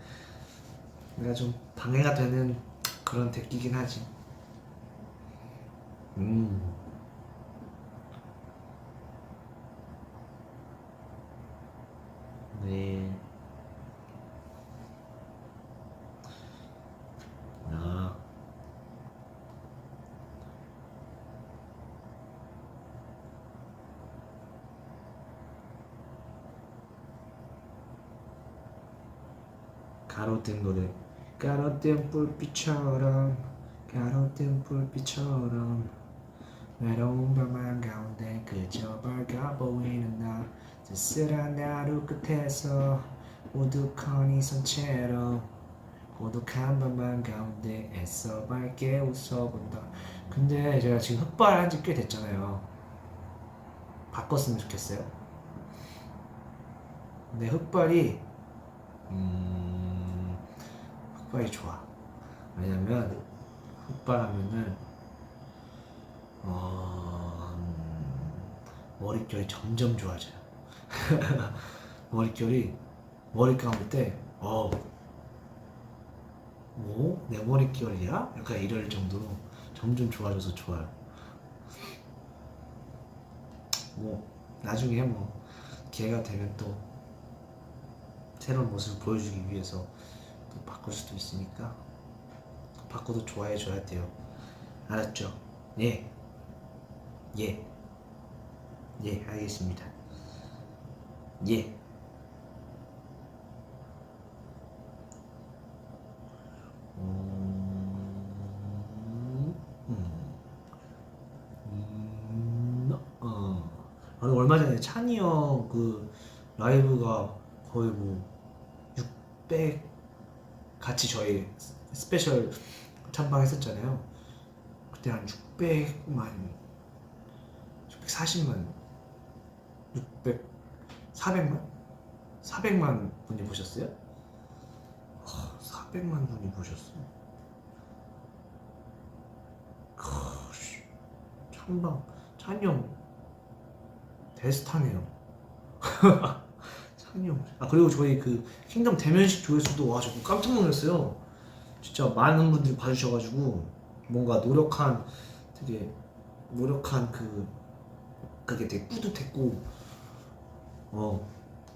내가 좀 방해가 되는 그런 데끼긴 하지. 네. 가로등 노래. 가로등 불빛처럼 외로운 밤 한가운데 그저 밝아 보이는 나 쓸쓸한 하루 끝에서 우두커니 선채로 고독한 밤 한가운데 애써 밝게 웃어본다. 근데 제가 지금 흑발 한지 꽤 됐잖아요. 바꿨으면 좋겠어요. 근데 흑발이 좋아. 왜냐면 흑발하면은 머릿결이 점점 좋아져요. 머리 감을 때 내 머릿결이야? 약간 이럴 정도로 점점 좋아져서 좋아요. 나중에 기회가 되면 또 새로운 모습을 보여주기 위해서 또 바꿀 수도 있으니까 바꿔도 좋아해 줘야 돼요. 알았죠? 예, 알겠습니다. 예. 아니, 얼마 전에 찬이 형 그 라이브가 거의 600 같이 저희 스페셜 참방 했었잖아요. 그때 한 600만 640만 400만? 400만 분이 보셨어요? 400만 분이 보셨어요. 참방 찬이 형 대스타네요. 찬이 형. 그리고 저희 그 킹덤 대면식 조회수도 저 깜짝 놀랐어요. 진짜 많은 분들이 봐주셔가지고 뭔가 되게 노력한 그게 되게 뿌듯했고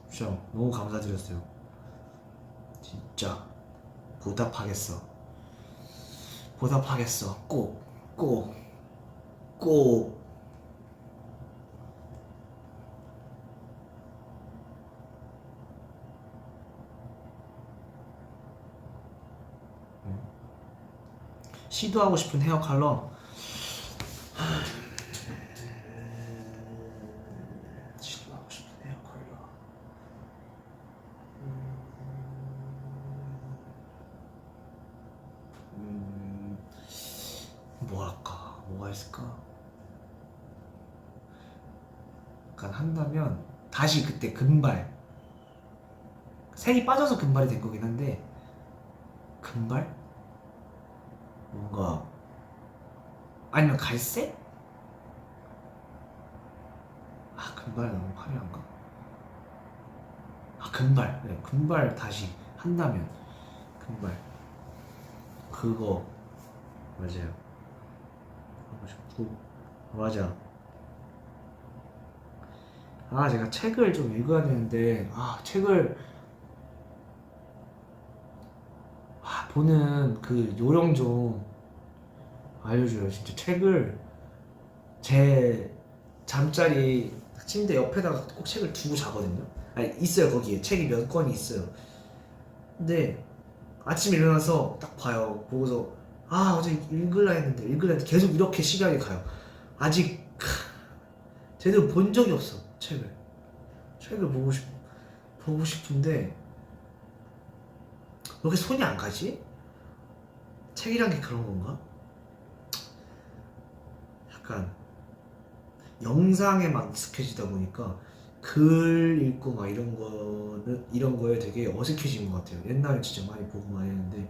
진짜 너무 감사드렸어요. 진짜 보답하겠어. 꼭 시도하고 싶은 헤어 컬러 있을까? 약간 한다면 다시 그때 금발, 색이 빠져서 금발이 된 거긴 한데, 금발? 뭔가 아니면 갈색? 아, 금발 너무 화려한가? 아, 금발. 네, 금발 다시 한다면 금발. 그거 맞아요. 하고 싶고. 맞아. 아, 제가 책을 좀 읽어야 되는데, 아, 책을 보는 그 요령 좀 알려줘요. 진짜 책을 제 잠자리 침대 옆에다가 꼭 책을 두고 자거든요. 아니, 있어요. 거기에 책이 몇 권이 있어요. 근데 아침에 일어나서 딱 봐요. 보고서 아, 어제 읽을라 했는데 계속 이렇게 시간이 가요. 아직 제대로 본 적이 없어. 책을 보고 싶은데 왜 이렇게 손이 안 가지? 책이란 게 그런 건가? 약간 영상에 막 익숙해지다 보니까 글 읽고 막 이런 거에 되게 어색해진 것 같아요. 옛날에 진짜 많이 보고 많이 했는데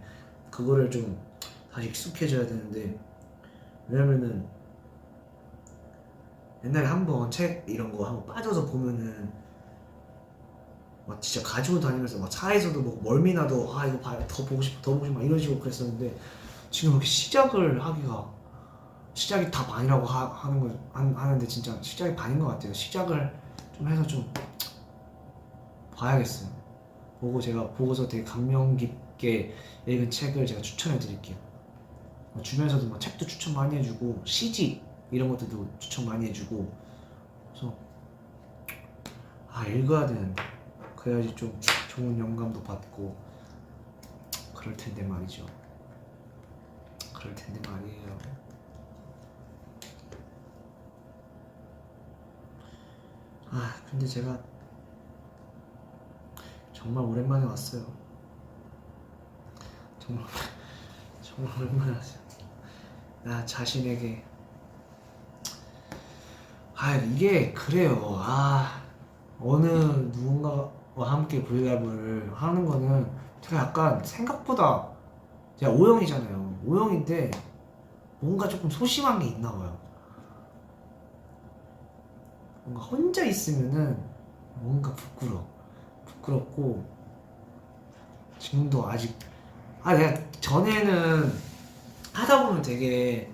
그거를 좀 다시 익숙해져야 되는데, 왜냐면은 옛날에 한번 책 이런 거 한번 빠져서 보면은 막 진짜 가지고 다니면서 막 차에서도 뭐 멀미나도 아, 이거 봐요, 더 보고 싶어 막 이런 식으로 그랬었는데, 지금 이렇게 시작이 다 반이라고 하는데 진짜 시작이 반인 것 같아요. 시작을 좀 해서 좀 봐야겠어요. 제가 보고서 되게 감명 깊게 읽은 책을 제가 추천해 드릴게요. 주변에서도 막 책도 추천 많이 해주고 시집 이런 것들도 추천 많이 해주고, 그래서 읽어야 되는데 그래야지 좀 좋은 영감도 받고 그럴 텐데 말이죠. 그럴 텐데 말이에요. 근데 제가 정말 오랜만에 왔어요. 정말 오랜만에 왔어요. 나 자신에게 이게 그래요. 어느 누군가와 함께 브이앱을 하는 거는 제가 약간 생각보다, 제가 O형이잖아요. O형인데 뭔가 조금 소심한 게 있나 봐요. 뭔가 혼자 있으면은 뭔가 부끄럽고, 지금도 아직 내가 전에는 하다 보면 되게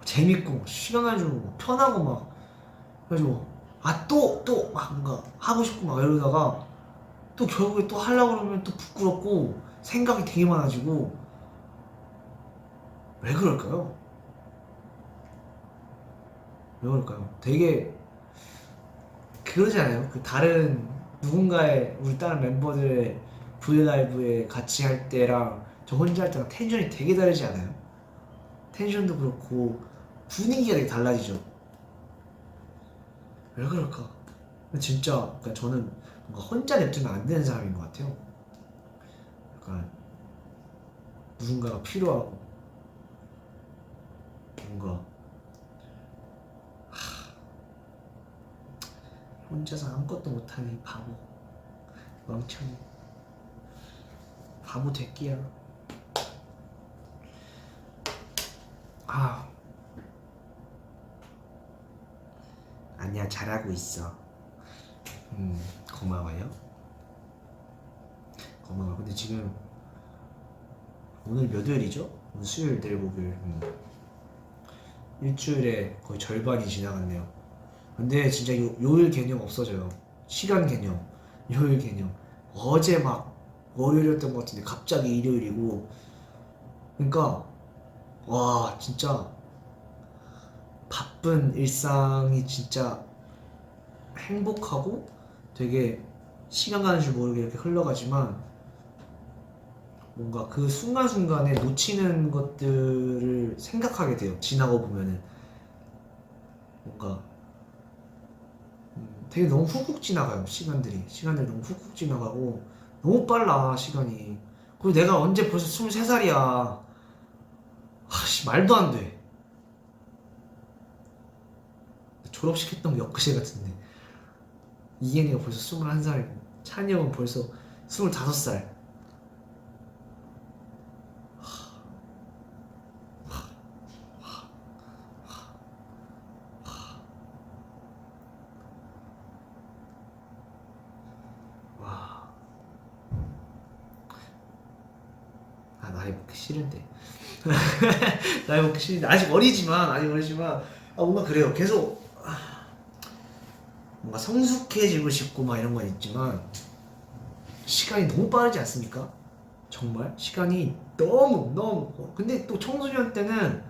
재밌고 시간 가는 줄 모르고 편하고 막 그래가지고 또 막 뭔가 하고 싶고 막 이러다가 또 결국에 또 하려고 그러면 또 부끄럽고 생각이 되게 많아지고. 왜 그럴까요? 되게 그러지 않아요? 그 다른 누군가의 우리 다른 멤버들의 브이라이브에 같이 할 때랑 저 혼자 할 때랑 텐션이 되게 다르지 않아요? 텐션도 그렇고 분위기가 되게 달라지죠. 왜 그럴까? 진짜 그러니까 저는 뭔가 혼자 냅두면 안 되는 사람인 것 같아요. 약간 누군가가 필요하고, 뭔가 혼자서 아무것도 못하는 바보, 멍청이, 바보 새끼야. 아니야, 잘하고 있어. 고마워요. 근데 지금 오늘 몇 요일이죠? 오늘 수요일, 내일 목요일. 일주일에 거의 절반이 지나갔네요. 근데 진짜 요일 개념 없어져요. 시간 개념, 요일 개념. 어제 막 월요일이었던 것 같은데 갑자기 일요일이고. 그러니까 와, 진짜 바쁜 일상이 진짜 행복하고 되게 시간 가는 줄 모르게 이렇게 흘러가지만, 뭔가 그 순간순간에 놓치는 것들을 생각하게 돼요. 지나고 보면은 뭔가 되게 너무 훅훅 지나가요. 시간들이 너무 훅훅 지나가고 너무 빨라 시간이. 그리고 내가 언제 벌써 23살이야. 말도 안 돼. 졸업시켰던 게 엊그제 같은데 이해이가 벌써 21살이고 찬이 형은 벌써 25살. 와. 아, 나이 먹기 싫은데. 나이 먹기 싫은데 아직 어리지만 뭔가 그래요. 계속 뭔가 성숙해지고 싶고 막 이런 건 있지만 시간이 너무 빠르지 않습니까? 정말 시간이 너무 근데 또 청소년 때는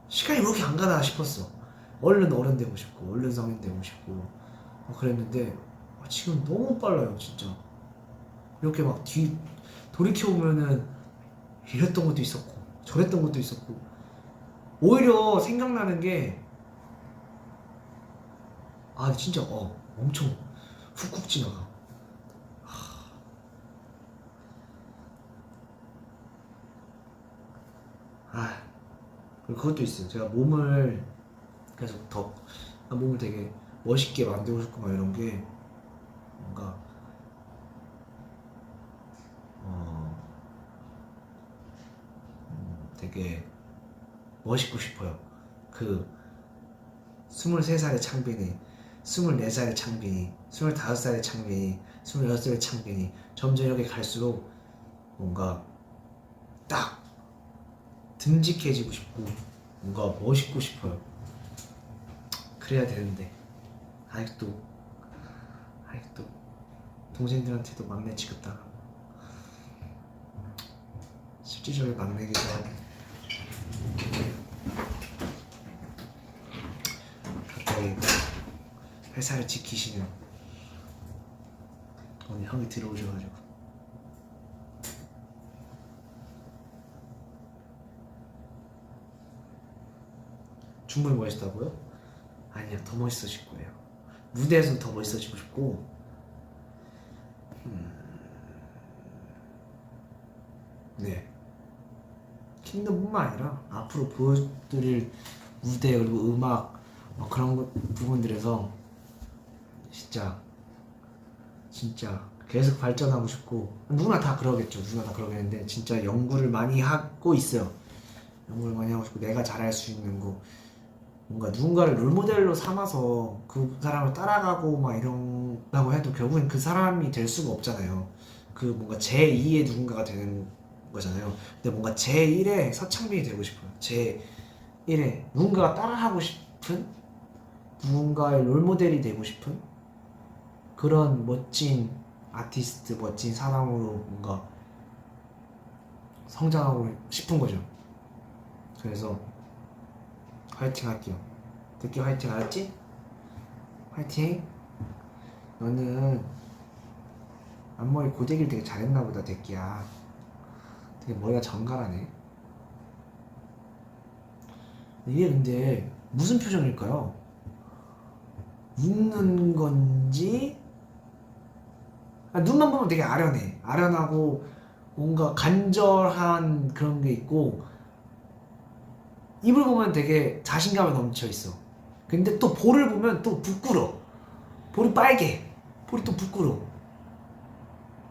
시간이 왜 이렇게 안 가나 싶었어. 얼른 어른 되고 싶고 얼른 성인 되고 싶고 그랬는데 지금 너무 빨라요 진짜. 이렇게 막 돌이켜보면은 이랬던 것도 있었고 저랬던 것도 있었고 오히려 생각나는 게 진짜 엄청 훅훅 지나가. 그리고 그것도 있어요. 제가 몸을 계속 몸을 되게 멋있게 만들고 싶고 막 이런 게 뭔가 되게 멋있고 싶어요. 그 23살의 창빈이, 24살의 창빈이, 25살의 창빈이, 26살의 창빈이 점점 이렇게 갈수록 뭔가 딱 듬직해지고 싶고 뭔가 멋있고 싶어요. 그래야 되는데 아직도 동생들한테도 막내 취급당하고 실질적인 막내기도 하고 갑자기 회사를 지키시는 오늘 형이 들어오셔가지고 충분히 멋있다고요? 아니요, 더 멋있어질 거예요. 무대에서는 더 멋있어지고 싶고 네, 킹덤뿐만 아니라 앞으로 보여드릴 무대 그리고 음악 그런 부분들에서 진짜 계속 발전하고 싶고 누구나 다 그러겠죠. 누구나 다 그러겠는데 진짜 연구를 많이 하고 있어요. 연구를 많이 하고 싶고 내가 잘할 수 있는 거 뭔가 누군가를 롤모델로 삼아서 그 사람을 따라가고 막 이런다고 해도 결국엔 그 사람이 될 수가 없잖아요. 그 뭔가 제2의 누군가가 되는 거잖아요. 근데 뭔가 제1의 서창빈이 되고 싶어요. 제1의 누군가가 따라하고 싶은 누군가의 롤모델이 되고 싶은 그런 멋진 아티스트, 멋진 사람으로 뭔가 성장하고 싶은 거죠. 그래서 화이팅 할게요. 듣기 화이팅 알았지? 화이팅! 너는 앞머리 고데기를 되게 잘했나 보다, 데끼야. 되게 머리가 정갈하네. 이게 근데 무슨 표정일까요? 웃는 건지 눈만 보면 되게 아련해. 아련하고 뭔가 간절한 그런 게 있고 입을 보면 되게 자신감이 넘쳐 있어. 근데 또 볼을 보면 또 부끄러. 볼이 빨개. 볼이 또 부끄러.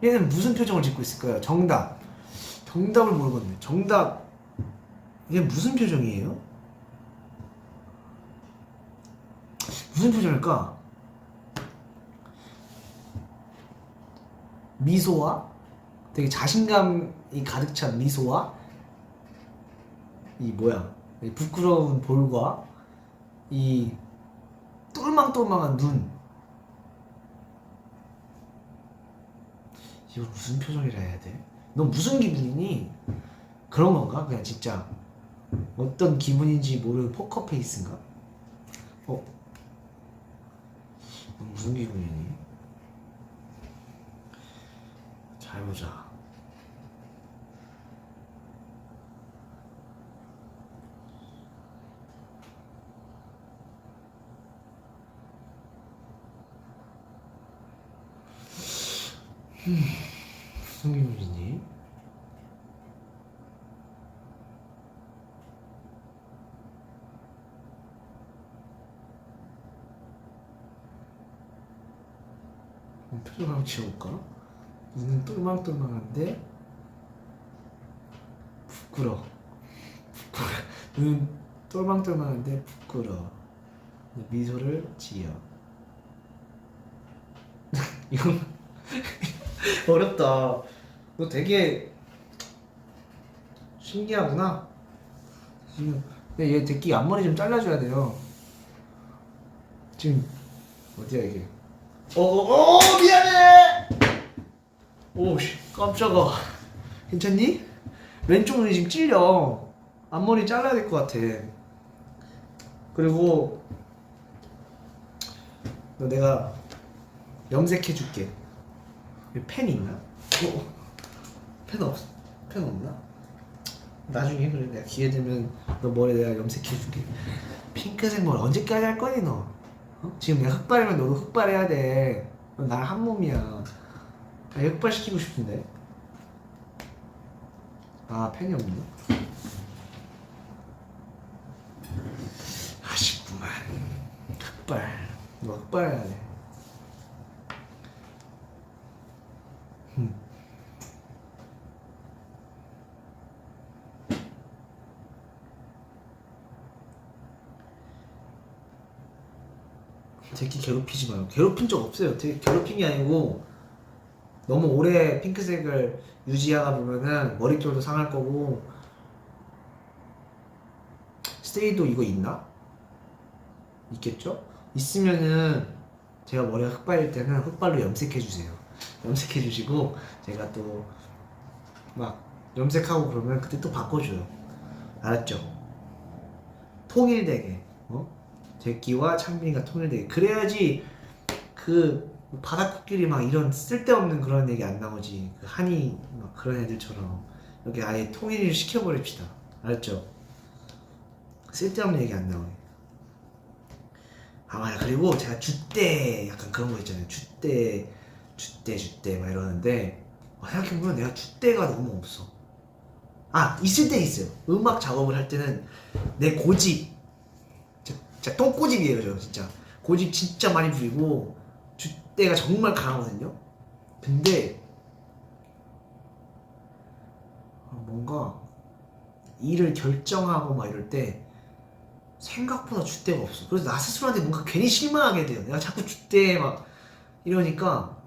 얘는 무슨 표정을 짓고 있을까요? 정답을 모르겠네. 정답. 얘 무슨 표정이에요? 무슨 표정일까? 미소와 되게 자신감이 가득 찬 미소와 이 부끄러운 볼과 이 똘망똘망한 눈. 이걸 무슨 표정이라 해야 돼? 너 무슨 기분이니? 그런 건가? 그냥 진짜 어떤 기분인지 모르는 포커페이스인가? 너 무슨 기분이니? 잘 보자. 무슨 기분이니? 표정 한번 지어볼까? 눈은 똘망똘망한데 부끄러. 눈은 똘망똘망한데 부끄러. 미소를 지어. 이건 어렵다. 너 되게 신기하구나. 지금 근데 얘 새끼 앞머리 좀 잘라줘야 돼요. 지금 어디야 이게? 미안해. 오씨 깜짝아. 괜찮니? 왼쪽 눈이 지금 찔려. 앞머리 잘라야 될 것 같아. 그리고 너 내가 염색해줄게. 펜 있나? 펜 없나? 나중에 그래. 내가 기회 되면 너 머리 내가 염색해줄게. 핑크색 머리 언제까지 할 거니 너? 지금 내가 흑발이면 너도 흑발해야 돼. 너 나랑 한 몸이야. 나 흑발 시키고 싶은데. 아 펜이 없네. 아쉽구만. 흑발. 너 흑발해야 돼. 새끼 괴롭히지 마요. 괴롭힌 적 없어요. 되게 괴롭힌 게 아니고 너무 오래 핑크색을 유지하다 보면은 머릿결도 상할 거고. 스테이도 이거 있나? 있겠죠? 있으면은 제가 머리가 흑발일 때는 흑발로 염색해주세요. 염색해주시고 제가 또 막 염색하고 그러면 그때 또 바꿔줘요. 알았죠? 통일되게. 제끼와 창빈이가 통일되게. 그래야지 그 바닥코끼리 막 이런 쓸데없는 그런 얘기 안 나오지. 그 한이 막 그런 애들처럼 이렇게 아예 통일을 시켜버립시다. 알았죠? 쓸데없는 얘기 안 나오게. 아 맞아. 그리고 제가 줏대 약간 그런 거 있잖아요. 줏대 막 이러는데 생각해보면 내가 줏대가 너무 없어. 아 있을 때 있어요. 음악 작업을 할 때는 내 고집 진짜 똥꼬집이에요. 저 진짜 고집 진짜 많이 부리고 줏대가 정말 강하거든요. 근데 뭔가 일을 결정하고 막 이럴 때 생각보다 줏대가 없어. 그래서 나 스스로한테 뭔가 괜히 실망하게 돼요. 내가 자꾸 줏대 막 이러니까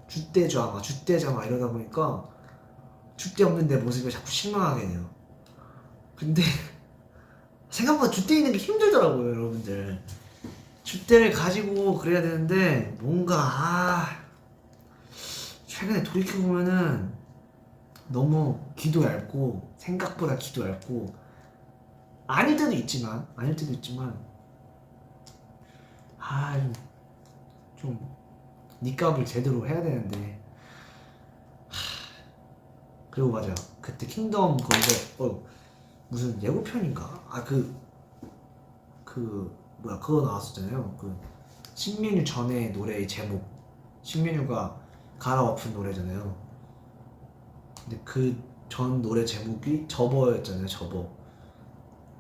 줏대자 막 이러다 보니까 줏대 없는 내 모습에 자꾸 실망하게 돼요. 근데 생각보다 줏대 있는 게 힘들더라고요, 여러분들. 줏대를 가지고 그래야 되는데 뭔가 최근에 돌이켜보면은 너무 귀도 얇고 생각보다 귀도 얇고 아닐 때도 있지만 좀 니값을 제대로 해야 되는데. 그리고 맞아, 그때 킹덤 거기서 무슨 예고편인가? 그거 나왔었잖아요. 그 신민유 전에 노래의 제목, 신민유가 갈아엎은 노래잖아요. 근데 그 전 노래 제목이 접어였잖아요. 접어.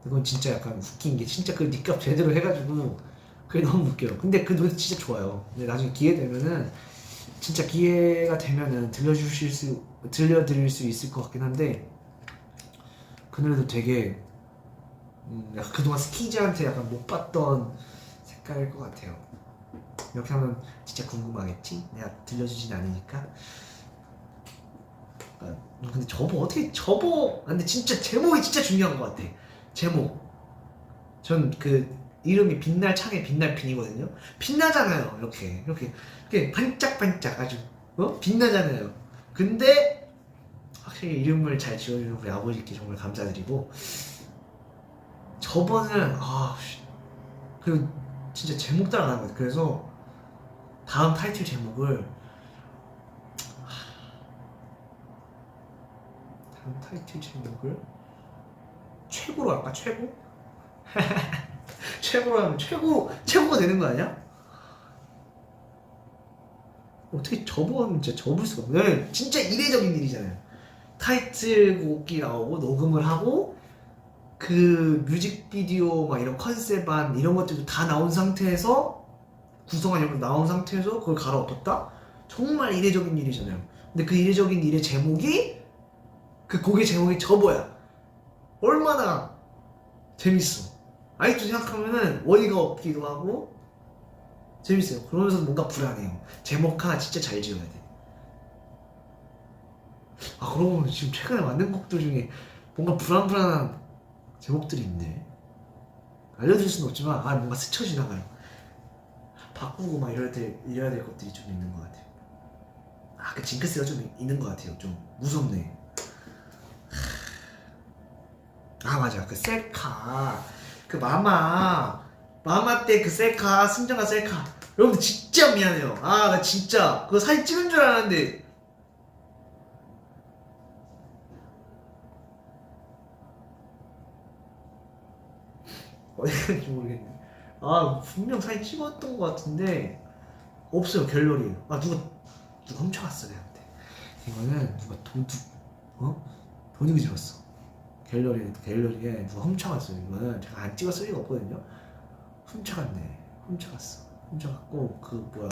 그건 진짜 약간 웃긴 게 진짜 그 니값 제대로 해가지고 그게 너무 웃겨요. 근데 그 노래 진짜 좋아요. 근데 나중에 기회 되면은 진짜 기회가 되면은 들려드릴 수 있을 것 같긴 한데 그 노래도 되게 약간 그동안 스키즈한테 약간 못 봤던 색깔일 것 같아요. 이렇게 하면 진짜 궁금하겠지? 내가 들려주진 않으니까. 근데 근데 진짜 제목이 진짜 중요한 것 같아. 제목. 전 그 이름이 빛날 창에 빛날 핀이거든요. 빛나잖아요. 이렇게 반짝반짝 아주 빛나잖아요. 근데 확실히 이름을 잘 지어주는 우리 아버지께 정말 감사드리고, 저번은 그 진짜 제목 따라 나온 것 같아요. 그래서 다음 타이틀 제목을 최고로 할까? 최고? 최고로 하면 최고가 되는 거 아니야? 어떻게 접어하면 진짜 접을 수가 없네. 왜냐면 진짜 이례적인 일이잖아요. 타이틀곡이 나오고 녹음을 하고 그 뮤직비디오 막 이런 컨셉안 이런 것들도 다 나온 상태에서 구성한 영화가 나온 상태에서 그걸 갈아엎었다? 정말 이례적인 일이잖아요. 근데 그 이례적인 일의 제목이 그 곡의 제목이 저버야. 얼마나 재밌어. 아직도 생각하면은 어이가 없기도 하고 재밌어요. 그러면서 뭔가 불안해요. 제목 하나 진짜 잘 지어야 돼. 아, 그러고 보면 지금 최근에 만든 곡들 중에 뭔가 불안불안한 제목들이 있네. 알려줄 수는 없지만 뭔가 스쳐 지나가요. 바꾸고 막 이래야 될 것들이 좀 있는 것 같아요. 그 징크스가 좀 있는 것 같아요. 좀 무섭네. 맞아. 그 셀카. 그 마마 때 그 셀카, 승정아 셀카. 여러분들 진짜 미안해요. 나 진짜 그거 사진 찍은 줄 알았는데 어디 갔는지 모르겠네. 분명 사진 찍었던 것 같은데 없어요. 갤러리에. 누가 훔쳐갔어 내한테. 이거는 누가 도둑이 들었어. 갤러리에 누가 훔쳐갔어요. 이거는 제가 안 찍었을 리가 없거든요. 훔쳐갔어. 훔쳐갔고 그거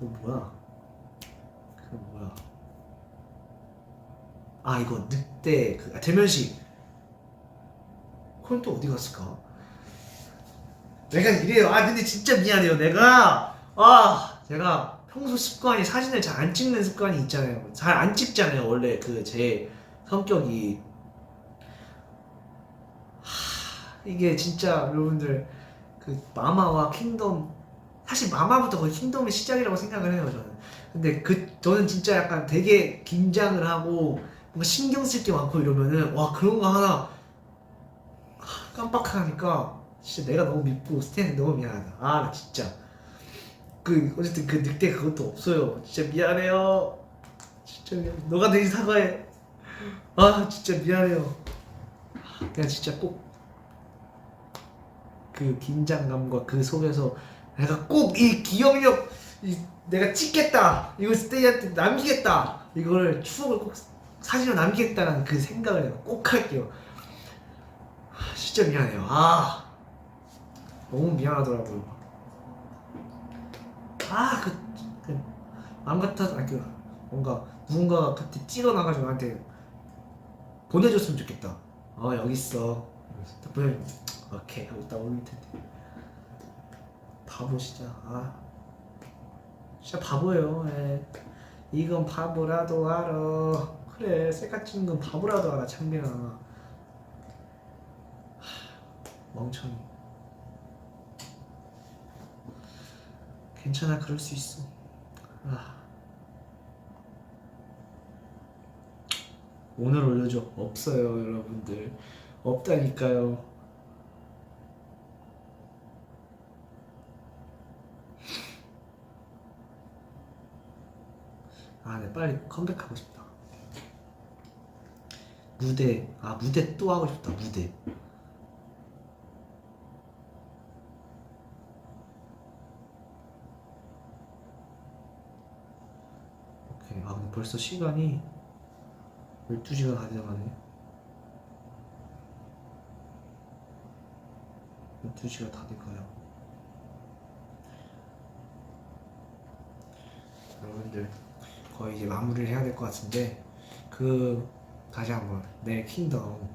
뭐야? 이거 늑대 대면식. 그건 또 어디 갔을까? 내가 이래요. 근데 진짜 미안해요. 제가 평소 습관이 사진을 잘 안 찍는 습관이 있잖아요. 잘 안 찍잖아요. 원래 제 성격이. 이게 진짜 여러분들 마마와 킹덤, 사실 마마부터 거의 킹덤의 시작이라고 생각을 해요. 저는. 근데 저는 진짜 약간 되게 긴장을 하고 뭔가 신경 쓸 게 많고 이러면은 그런 거 하나 깜빡하니까 진짜 내가 너무 밉고 스탠이 너무 미안하다. 나 진짜 어쨌든 그 늑대 그것도 없어요. 진짜 미안해요. 진짜 미안해. 너가 대신 사과해. 진짜 미안해요. 그냥 진짜 꼭 그 긴장감과 그 속에서 내가 꼭 이 기억력 내가 찍겠다. 이걸 스테이한테 남기겠다. 이걸 추억을 꼭 사진으로 남기겠다는 그 생각을 내가 꼭 할게요. 진짜 미안해요. 너무 미안하더라고요. 마음 같아서 뭔가 누군가가 그때 찍어놔가지고 나한테 보내줬으면 좋겠다. 여기 있어. 딱 보내면 오케이 하고 딱 올릴 텐데. 바보 진짜. 진짜 바보예요. 이건 바보라도 알아. 그래, 셀카 찍는 건 바보라도 알아. 창빈아. 멍청이. 괜찮아, 그럴 수 있어. 오늘 올려줘. 없어요, 여러분들. 없다니까요. 네, 빨리 컴백하고 싶다. 무대 또 하고 싶다. 무대. 오케이. 근데 벌써 시간이 12시가 다 돼가네. 12시가 다 돼가요. 여러분들 거의 이제 마무리를 해야 될 것 같은데 다시 한번 내일 킹덤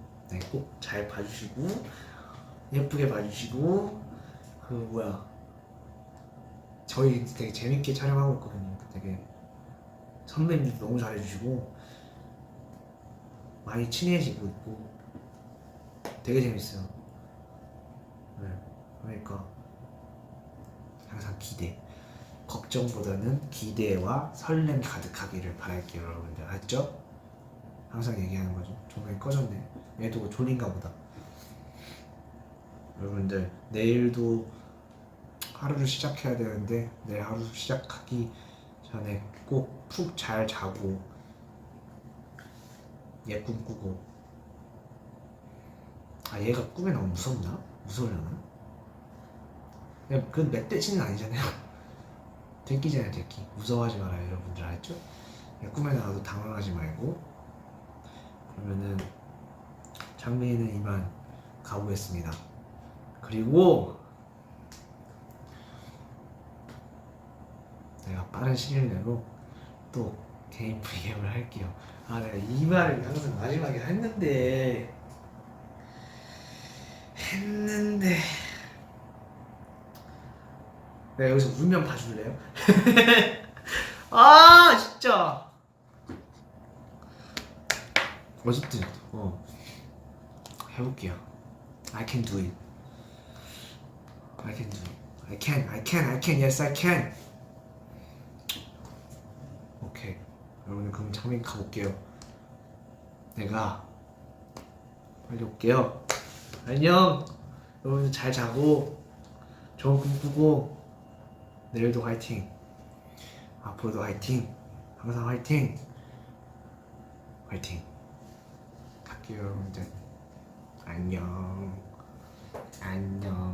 꼭 잘 봐주시고 예쁘게 봐주시고 저희 되게 재밌게 촬영하고 있거든요. 되게 선배님도 너무 잘해주시고 많이 친해지고 있고 되게 재밌어요. 그러니까 항상 걱정보다는 기대와 설렘 가득하기를 바랄게요. 여러분들 알죠? 항상 얘기하는 거죠. 조명이 꺼졌네. 얘도 졸린가 보다. 여러분들 내일도 하루를 시작해야 되는데 내일 하루 시작하기 전에 꼭 푹 잘 자고 꿈 꾸고. 얘가 꿈에 너무 무섭나? 무서우려나? 그 멧돼지는 아니잖아요. 새끼잖아요, 새끼. 무서워하지 말아요, 여러분들 알죠? 꿈에 나와도 당황하지 말고. 그러면은 장미는 이만 가보겠습니다. 그리고 제가 빠른 시일 내로 또 개인 V앱을 할게요. 아 내가 이 말을 항상 마지막에 했는데 내가 여기서 울면 봐줄래요? 아 진짜 어쨌든 해볼게요. I can do it. I can do it. I can. Yes, I can. 오케이. 여러분 그럼 장면 가볼게요. 내가 빨리 올게요. 안녕. 여러분 잘 자고 좋은 꿈 꾸고 내일도 화이팅. 앞으로도 화이팅. 항상 화이팅. 화이팅. 갈게요 여러분들. 안녕. 안녕.